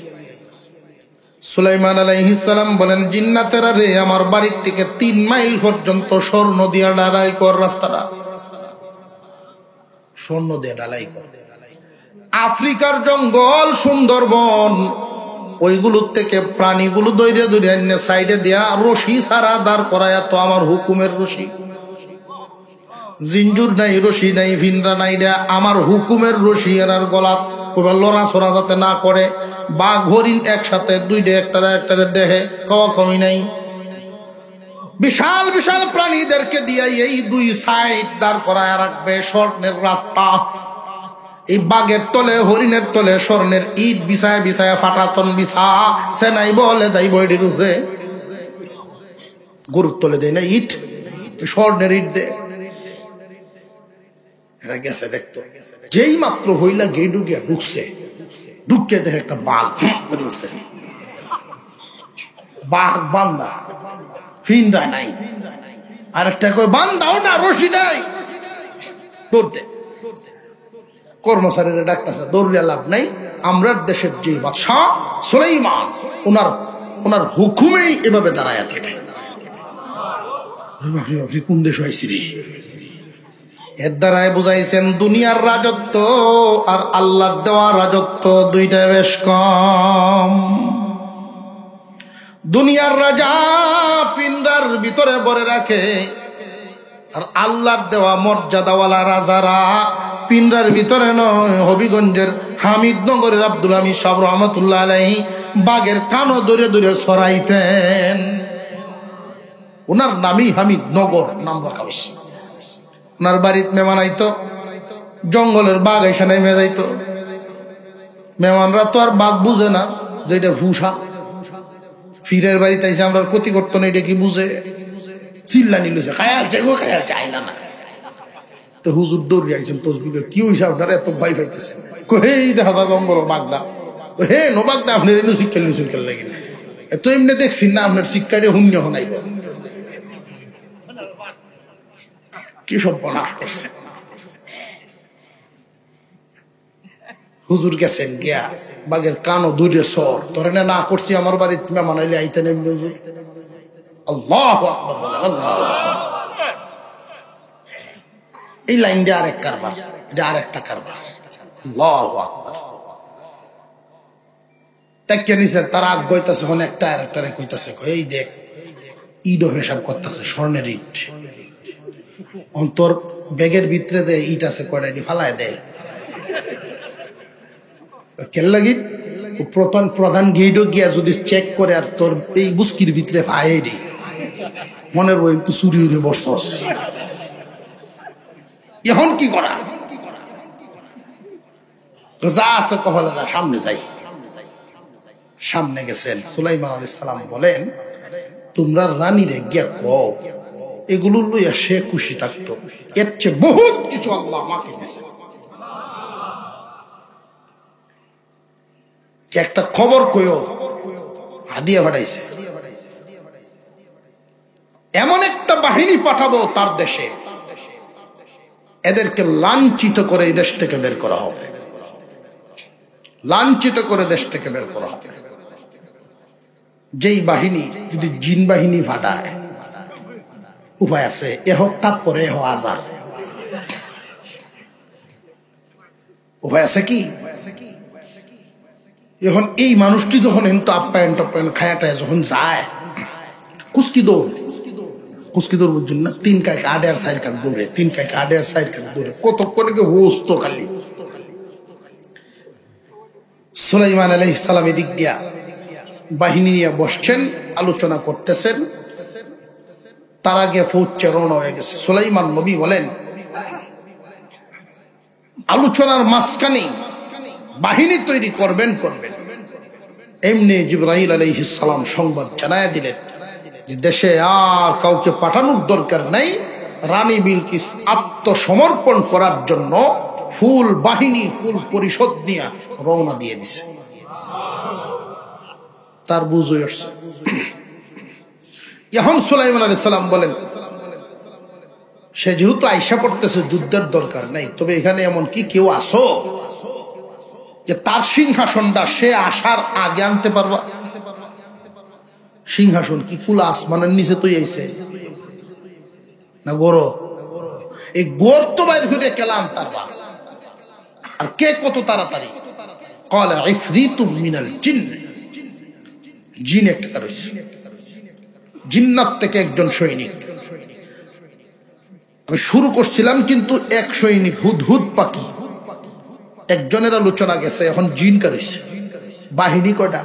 সুলাইমান আলাইহিস সালাম বলেন, জিন্নাতেরা রে, আমার বাড়ির থেকে 3 মাইল পর্যন্ত স্বর্ণ দিয়া ঢালাই কর, রাস্তাটা স্বর্ণ দিয়ে ঢালাই কর। আফ্রিকার জঙ্গল, সুন্দরবন, ওইগুলোর থেকে প্রাণীগুলো দৈরে দৈরে এনে সাইডে দেয়া, রশি ছাড়া দাঁড় করায়, তো আমার হুকুমের রশি, জিঞ্জুর নাই, রশি নাই, ভিন্ডা নাই, আমার হুকুমের রশি। আর গলা লড়া ছড়া যাতে না করে, বাঘ হরিণ একসাথে 2টা একটারে দেখে, খাওয়া কমি নাই। বিশাল বিশাল প্রাণীদেরকে দিয়ে এই 2 সাইড দাঁড় করায় রাখবে, স্বর্ণের রাস্তা। এই বাঘের তলে হরিণের তলে স্বর্ণের ইট বিছায় বিছায় ফাটাতন বিছা সে নাই বলে দাই বইটির উপরে গরুর তলে দেয় না ইট, স্বর্ণের ইট দে। এরা গেছে দেখতো, যেই মাত্র হইলা গে ঢুকিয়া ঢুকছে, ঢুকে দেখে একটা বাঘ উঠছে। বাঘ বান্দা ফিন্দা নাই, আর একটা কই বান্দাও না রশি নাই, দৌড়তে কর্মচারীরা ডাকতেছে, দৌড়িয়া লাভ নাই। আমরা দেশের যে বাদশাহ সুলাইমান, ওনার হুকুমেই এভাবে দাঁড়ায় থাকে। কোন দেশ হয়েছি রে? এর দ্বারাই বুঝাইছেন দুনিয়ার রাজত্ব আর আল্লাহর দেওয়া রাজত্ব দুইটা বেশ কম। দুনিয়ার রাজা পিন্ডার ভিতরে ভরে রাখে, আর আল্লাহর দেওয়া মর্যাদাওয়ালা রাজারা পিন্ডার ভিতরে নয়। হবিগঞ্জের হামিদনগরের আব্দুল হামিদ সাহেব রহমতুল্লাহ আলাইহি বাঘের কানও দূরে দূরে ছড়াইতেন। ওনার নামই হামিদনগর নাম রাখা হয়েছে। ওনার বাড়িতে মেহমান আইতো, জঙ্গলের বাঘ এসে নেমে যাইতো। মেহমানরা তো আর বাঘ বুঝে না যে এটা ভূষা, ফিরের বাড়িতে এসে আমরা ক্ষতি করতো না, এটা কি বুঝে? চিল্লানি লইছে, খায়াল চাই গো, খায়াল চাই না না। তো হুজুর দৌড়ে আইছেন তসবিবে, কি হইছে আপনারা এত ভয় পাইতেছেন? এই দেখা দা জঙ্গল বাঘটা, হে নো বাঘটা আপনার এনে শিক্ষা নিয়েছেন খেল লাগে এত এমনি দেখছেন না, আপনার শিক্ষারে শূন্য হনাইব কি সব বনাশ করছে। হুজুর গেছেন গিয়া বাঘের কানও দূরে সর, তোরে না করছি আমার বাড়িতে তুমি মানাইলে আইতেন এমনি হুজুর। আল্লাহু আকবার বলেন, আল্লাহু আকবার। এই লাইনটা আরেক কারবার, এটা আরেকটা কারবার। আল্লাহু আকবার। টাকা নিছে, তারা আগ গইতাছে, মানে একটা আরেকটা কইতাছে, এই দেখ ইট হিসাব করতেছে, স্বর্ণের ইট। অন্তর ব্যাগের ভিতরে দেয় ইট আছে কয়টা, ফালায় দেয় কেল্লা গিট। প্রধান গেটও গিয়া যদি চেক করে আর তোর এই বুস্কির ভিতরে পায়ে রে, মনের বই তো চুরি হইলে বসছস, এখন কি করা? যা আছে কপালে যা, সামনে যাই। সামনে গেছেন, সুলাইমান আলাইহিস সালাম বলেন, তোমরা রানীরে গিয়া কও এগুলো লইয়া সে খুশি থাকতো, এর চেয়ে বহুত কিছু আল্লাহ আমাকে দিছে। একটা খবর কইও, হাদিয়া পাঠাইছে, এমন একটা বাহিনী পাঠাবো তার দেশে, এদেরকে লাঞ্ছিত করে এই দেশ থেকে বের করা হবে, লাঞ্ছিত করে দেশ থেকে বের করা হবে। যেই বাহিনী যদি জিন বাহিনী ফাটায়, উপায় আছে, এহ তারপরে এহ আজার, উপায় আছে কি? এখন এই মানুষটি যখন এনতো আপ্যায়ন টাপ্যায়ন খায়াটায় যখন যায়, কুস্কি দৌড়, কুস্কি দৌড় বুঝছেন না? 3 কাইক 8 আর 4 কাক দৌড়ে, 3 কাইক 8 আর 4 কাক দৌড়ে, কত করে হোস তো খালি। সুলাইমান আলাইহিস সালাম এদিক দিয়া বাহিনী নিয়ে বসছেন, আলোচনা করতেছেন। তার আগে ফৌজ রওনা হয়ে গেছে। সুলাইমান নবী বলেন, আলোচনার মাঝখানে বাহিনী তৈরি করবেন। এমনি জিবরাইল আলাইহিস সালাম সংবাদ জানায় দিলেন যে দেশে আর কাউকে পাঠানোর দরকার নাই, রানী বিলকিস আত্মসমর্পণ করার জন্য ফুল বাহিনী, ফুল পরিষদ নিয়ে রওনা দিয়ে দিছে। তার বুঝ হয়েছে। এখন সুলাইমান আলাইহিস সালাম বলেন, সে যেহেতু আইসা পড়তেছে, যুদ্ধের দরকার নাই, তবে এখানে এমন কি কেউ আসো যে তার সিংহাসনটা সে আসার আগে আনতে পারবা? সিংহাসন কি কুলা আসমানের নিচে তো আইছে না গরো? এই গোর তো বাইর করে কেলাম তারবা, আর কে কত তাড়াতাড়ি? ক্বালা ইফরিতুম মিনাল জিন্ন, জিন একটা রয়েছে, জিন্নাত থেকে একজন সৈনিক। আমি শুরু করছিলাম কিন্তু এক সৈনিক হুদহুদ পাখি, একজনের আলোচনা গেছে, এখন জিন কারইছে। বাহিনী কয়টা?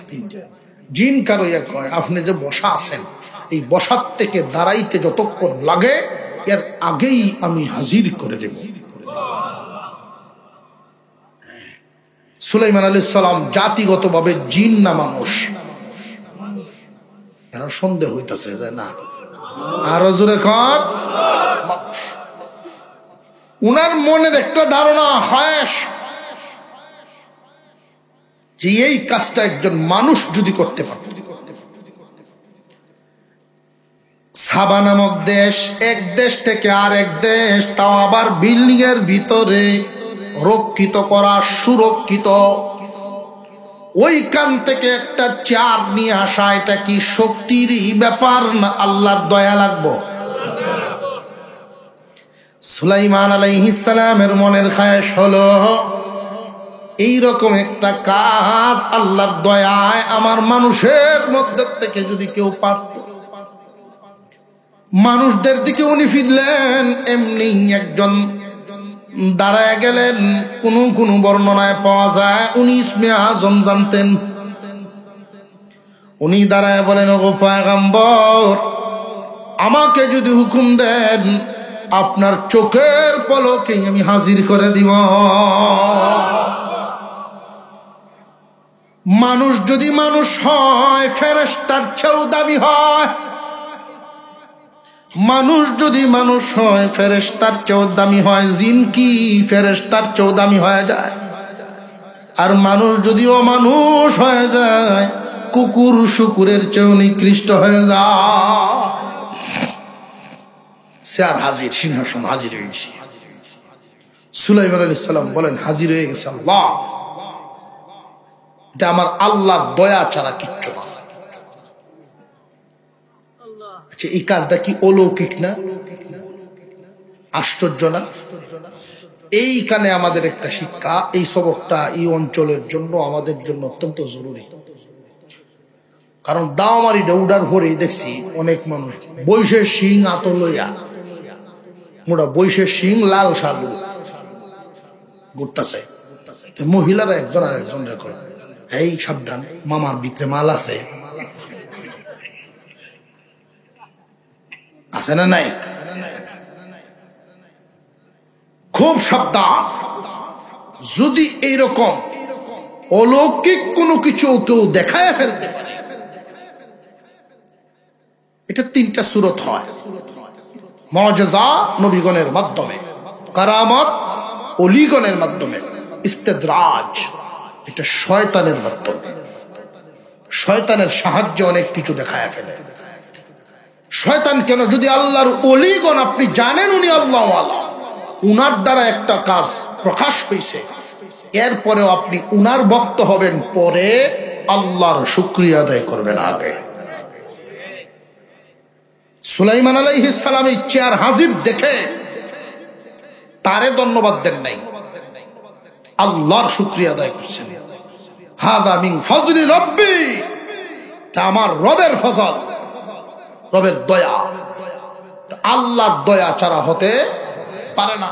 3টা। জিন কারইয়া কয়, আপনি যে বসা আছেন, এই বসার থেকে দাঁড়াইতে যতক্ষণ লাগে এর আগেই আমি হাজির করে দেব। সুলাইমান আলাইহিস সালাম জাতিগতভাবে জিন না মানুষ? এর সন্দেহ হইতাছে যে না, আরো জোরে কর। উনার মনের একটা ধারণা হায়েস যে এই কাজটা একজন মানুষ যদি করতে পারত। সাবা নামক দেশ, এক দেশ থেকে আর এক দেশ, তাও আবার বিল্ডিং এর ভিতরে রক্ষিত করা, সুরক্ষিত, ওইখান থেকে একটা চেয়ার নিয়ে আসা, এটা কি শক্তিরই ব্যাপার না আল্লাহর দয়া লাগবো? সুলাইমান আলাইহিস সালামের মনের খায়েশ হলো এইরকম একটা কাজ আল্লাহর দয়ায় আমার মানুষের মধ্যে থেকে যদি কেউ পারত। মানুষদের দিকে উনি ফিরলেন, এমনি একজন দাঁড়ায় গেলেন। কোন বর্ণনায় পাওয়া যায় উনি ইসমে আজম জানতেন। উনি দাঁড়ায় বলেন, ওগো পয়গম্বর, আমাকে যদি হুকুম দেন আপনার চোখের পলকে আমি হাজির করে দিব। মানুষ যদি মানুষ হয়, ফেরেশতার চেয়েও দামি হয়। মানুষ যদি মানুষ হয়, ফেরেশতার চেয়েও দামি হয়। জিন কি ফেরেশতার চেয়েও দামি হয়ে যায়? আর মানুষ যদিও মানুষ হয়ে যায়, কুকুর শুকুরের চেয়েও নিকৃষ্ট হয়ে যায়। স্যার হাজির, সিংহাসন হাজির হয়ে গেছে। সুলাইমান আলাইহিস সালাম বলেন, হাজির হয়ে গেছে আল্লাহ, এটা আমার আল্লাহর দয়া ছাড়া কিচ্ছু না। আচ্ছা, এই কাজটা কি অলৌকিক না? আশ্চর্য না? এইখানে আমাদের একটা শিক্ষা, এই সবকটা এই অঞ্চলের জন্য, আমাদের জন্য অত্যন্ত জরুরি। কারণ দাওমারি ডৌডার ভরে দেখছি অনেক মানুষ বৈশের শিং আত লইয়া, মোটা বৈশের শিং লাল সালু ঘুরতেছে। মহিলারা একজন আর একজন রেখে, এই সাবধান, মামার ভিতরে মাল আছে, আছে না নাই? খুব সাবধান। যদি এইরকম অলৌকিক কোনো কিছু কেউ দেখায় ফেলতে পারে, এটা তিনটা সূরত হয়। মুআজিজা নবীগণের মাধ্যমে, কারামত ওলিগণের মাধ্যমে, ইস্তেদরাজ এটা শয়তানের মাধ্যমে। শয়তানের সাহায্যে অনেক কিছু দেখায় ফেলে। শয়তান কেন? যদি আল্লাহর ওলিগণ আপনি জানেন উনি আল্লাহ ওয়ালা, উনার দ্বারা একটা কাজ প্রকাশ হয়েছে, এরপরেও আপনি উনার ভক্ত হবেন, পরে আল্লাহর শুকরিয়া আদায় করবেন আগে। সুলাইমান আলাইহিস সালাম এই চেয়ার হাজির দেখে তারে ধন্যবাদ দেন নাই, আল্লাহর শুকরিয়া আদায় করছেন। হাযা মিন ফাজলি রাব্বি, এটা আমার রবের ফজল, রবের দয়া। আল্লাহর দয়া ছাড়া হতে পারে না।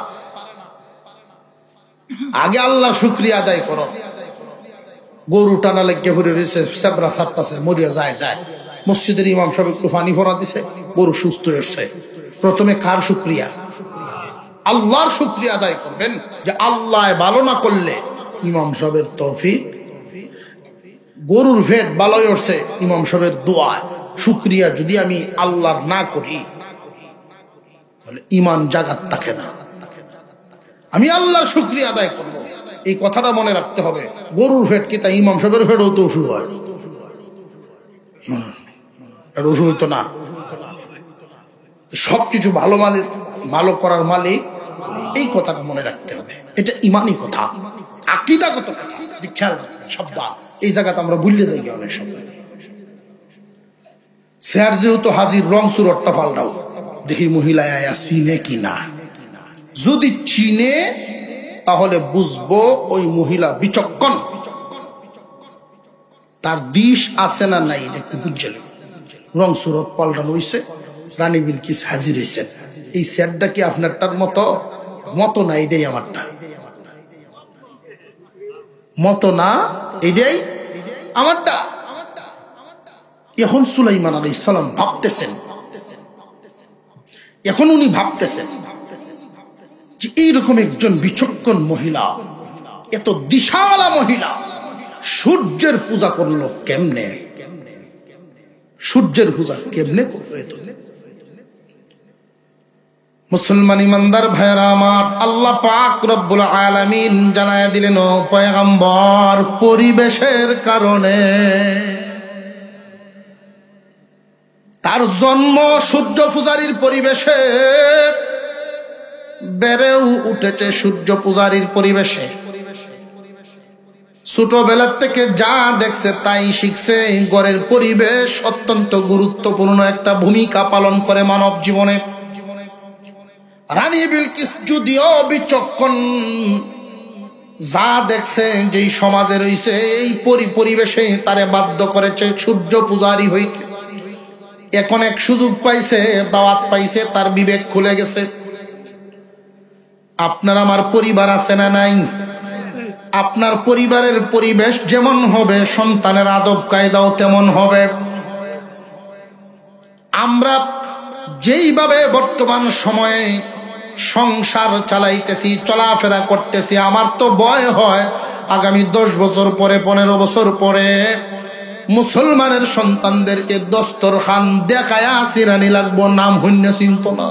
আগে আল্লাহর শুকরিয়া আদায় করো। গরু টানা লেগে ঘুরে রয়েছে, সেবরা সারতাছে, মরিয়া যায় যায়। মসজিদের ইমাম সাহেব একটু পানি ভরা দিছে, গরু সুস্থ হয়েছে। প্রথমে কার শুকরিয়া? আল্লাহর শুকরিয়া আদায় করবেন, যে আল্লাহ ভালো না করলে ইমাম সাহেবের তৌফিক, গরুর ভেট ভালো হচ্ছে ইমাম সাহেবের দোয়া। শুকরিয়া যদি আমি আল্লাহর না করি তাহলে ইমান জাগাত থাকে না। আমি আল্লাহর শুকরিয়া আদায় করব, এই কথাটা মনে রাখতে হবে। গরুর ভেট কি তা ইমাম সাহেবের ভেটও তো ওষুধ হয়? ওষুধ হইতো না। সবকিছু ভালো মালিক, ভালো করার মালিক, এই কথাটা মনে রাখতে হবে। এটা ইমানি কথা, আকীদাগত কথা। খেয়াল রাখবেন, সাবধান, এই জায়গাতে আমরা ভুলে যাই অনেক সময়। স্যার যেহেতু হাজির, রং সুরটটা পাল্টাও, দেখি মহিলা আয়া চিনে কিনা। যদি চিনে তাহলে বুঝবো ওই মহিলা বিচক্ষণ, তার দিশ আছে না নাই একটু বুঝছিল। রং সুরত পাল্টানো হয়েছে, রানী বিলকিস হাজির হয়েছেন। এই স্যারটা কি আপনারটার মতো? মতো না, এটাই আমারটা। মতো না, এটাই আমারটা। এখন সুলাইমান আলাইহিস সালাম ভাবতেছেন, এখন উনি ভাবতেছেন যে এইরকম একজন বিচক্ষণ মহিলা এত দিশাওয়ালা মহিলা সূর্যের পূজা করলো কেমনে? সূর্যের পূজা কেমনে করলো? মুসলমান ইমানদার ভাইরা আমার, আল্লাহ পাক রব্বুল আলামিন জানায়া দিলেন, ও পয়গম্বর, পরিবেশের কারণে তার জন্ম সূর্য পূজারীর পরিবেশে বেড়েও উঠেছে, সূর্য পূজারীর পরিবেশে। ছোটবেলার থেকে যা দেখছে তাই শিখছে। ঘরের পরিবেশ অত্যন্ত গুরুত্বপূর্ণ একটা ভূমিকা পালন করে মানব জীবনে। রানী বিলকিস যদিও বিচক্ষণ, যা দেখছে যেই সমাজে রয়েছে এই পরিবেশে তারে বাধ্য করেছে সূর্য পূজারী হইতে। এখন এক সুযোগ পাইছে, দাওয়াত পাইছে, তার বিবেক খুলে গেছে। আপনার আমার পরিবার আছে না নাই? আপনার পরিবারের পরিবেশ যেমন হবে, সন্তানের আদব কায়দাও তেমন হবে। আমরা যেইভাবে বর্তমান সময়ে সংসার চালাইতেছি, চলাফেরা করতেছি, আমার তো ভয় হয় আগামী 10 বছর পরে, 15 বছর পরে মুসলমানের সন্তানদেরকে দস্তরখান দেখায়া চিনানি লাগবো, নাম হইন্য চিন্ত না।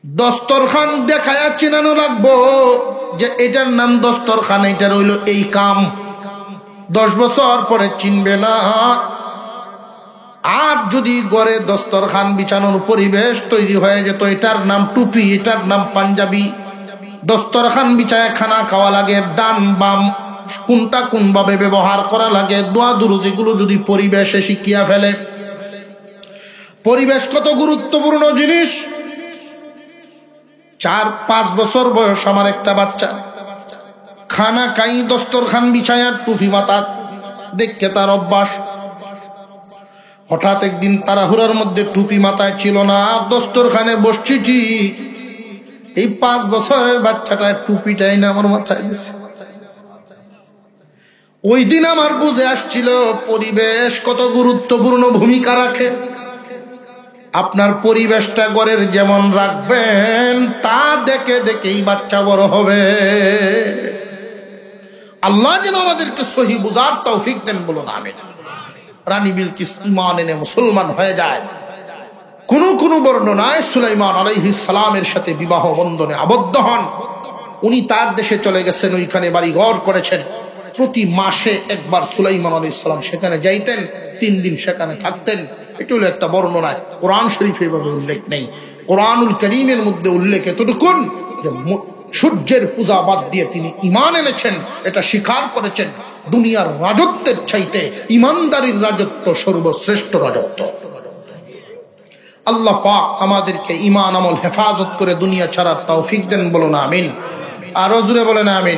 দস্তরখান দেখায়া চিনানো লাগবো যে এটার নাম দস্তরখান, এটা রইল এই কাম। 10 বছর পরে চিনবে না। আর যদি ঘরে দস্তরখান বিছানোর পরিবেশ তৈরি হয়ে যেত, এটার নাম টুপি, এটার নাম পাঞ্জাবি, দস্তরখান বিছায় খানা খাওয়া লাগে, ডান বাম কোনটা কোন ভাবে ব্যবহার করা লাগে, দোয়া দুরুদ, এগুলো যদি পরিবেশে শিখিয়া ফেলে। পরিবেশ কত গুরুত্বপূর্ণ জিনিস। 4-5 বছর বয়স আমার একটা বাচ্চা, খানা খাই দস্তরখান বিছায়া টুপি মাথা দেখে তার অভ্যাস। হঠাৎ একদিন তাড়াহুড়ার মধ্যে টুপি মাথায় ছিল না, দস্তরখানে বসছি ঠিক, এই 5 বছরের বাচ্চাটা টুপিটাই না আমার মাথায় দিছে। ওই দিন আমার বুঝে আসছিল পরিবেশ কত গুরুত্বপূর্ণ ভূমিকা রাখে। আপনার পরিবেশটা ঘরের যেমন রাখবেন, তা দেখে দেখেই বাচ্চা বড় হবে। আল্লাহ যেন আমাদেরকে সহি বুঝার তৌফিক দেন, বলুন আমিন। রানী বিলকিস ঈমান এনে মুসলমান হয়ে যায়। কোন বর্ণনায় সুলাইমান আলাইহিস সালামের সাথে বিবাহ বন্ধনে আবদ্ধ হন। উনি তার দেশে চলে গেছেন, ওইখানে বাড়ি ঘর করেছেন। প্রতি মাসে একবার সুলাইমান আলাইহিস সালাম সেখানে যাইতেন, 3 দিন সেখানে থাকতেন। এটা হলো একটা বর্ণনায়, কোরআন শরীফে এভাবে উল্লেখ নেই। কোরআনুল কারীমের মধ্যে উল্লেখ এতটুকুন যে সূর্যের পূজা বাদ দিয়ে তিনি ঈমান এনেছেন, এটা স্বীকার করেছেন। দুনিয়ার রাজত্বের চাইতে ঈমানদারির রাজত্ব সর্বশ্রেষ্ঠ রাজত্ব। আল্লাহ পাক আমাদেরকে ঈমান আমল হেফাজত করে দুনিয়া ছাড়ার তৌফিক দেন, বলুন আমিন। আর জোরে বলেন আমিন।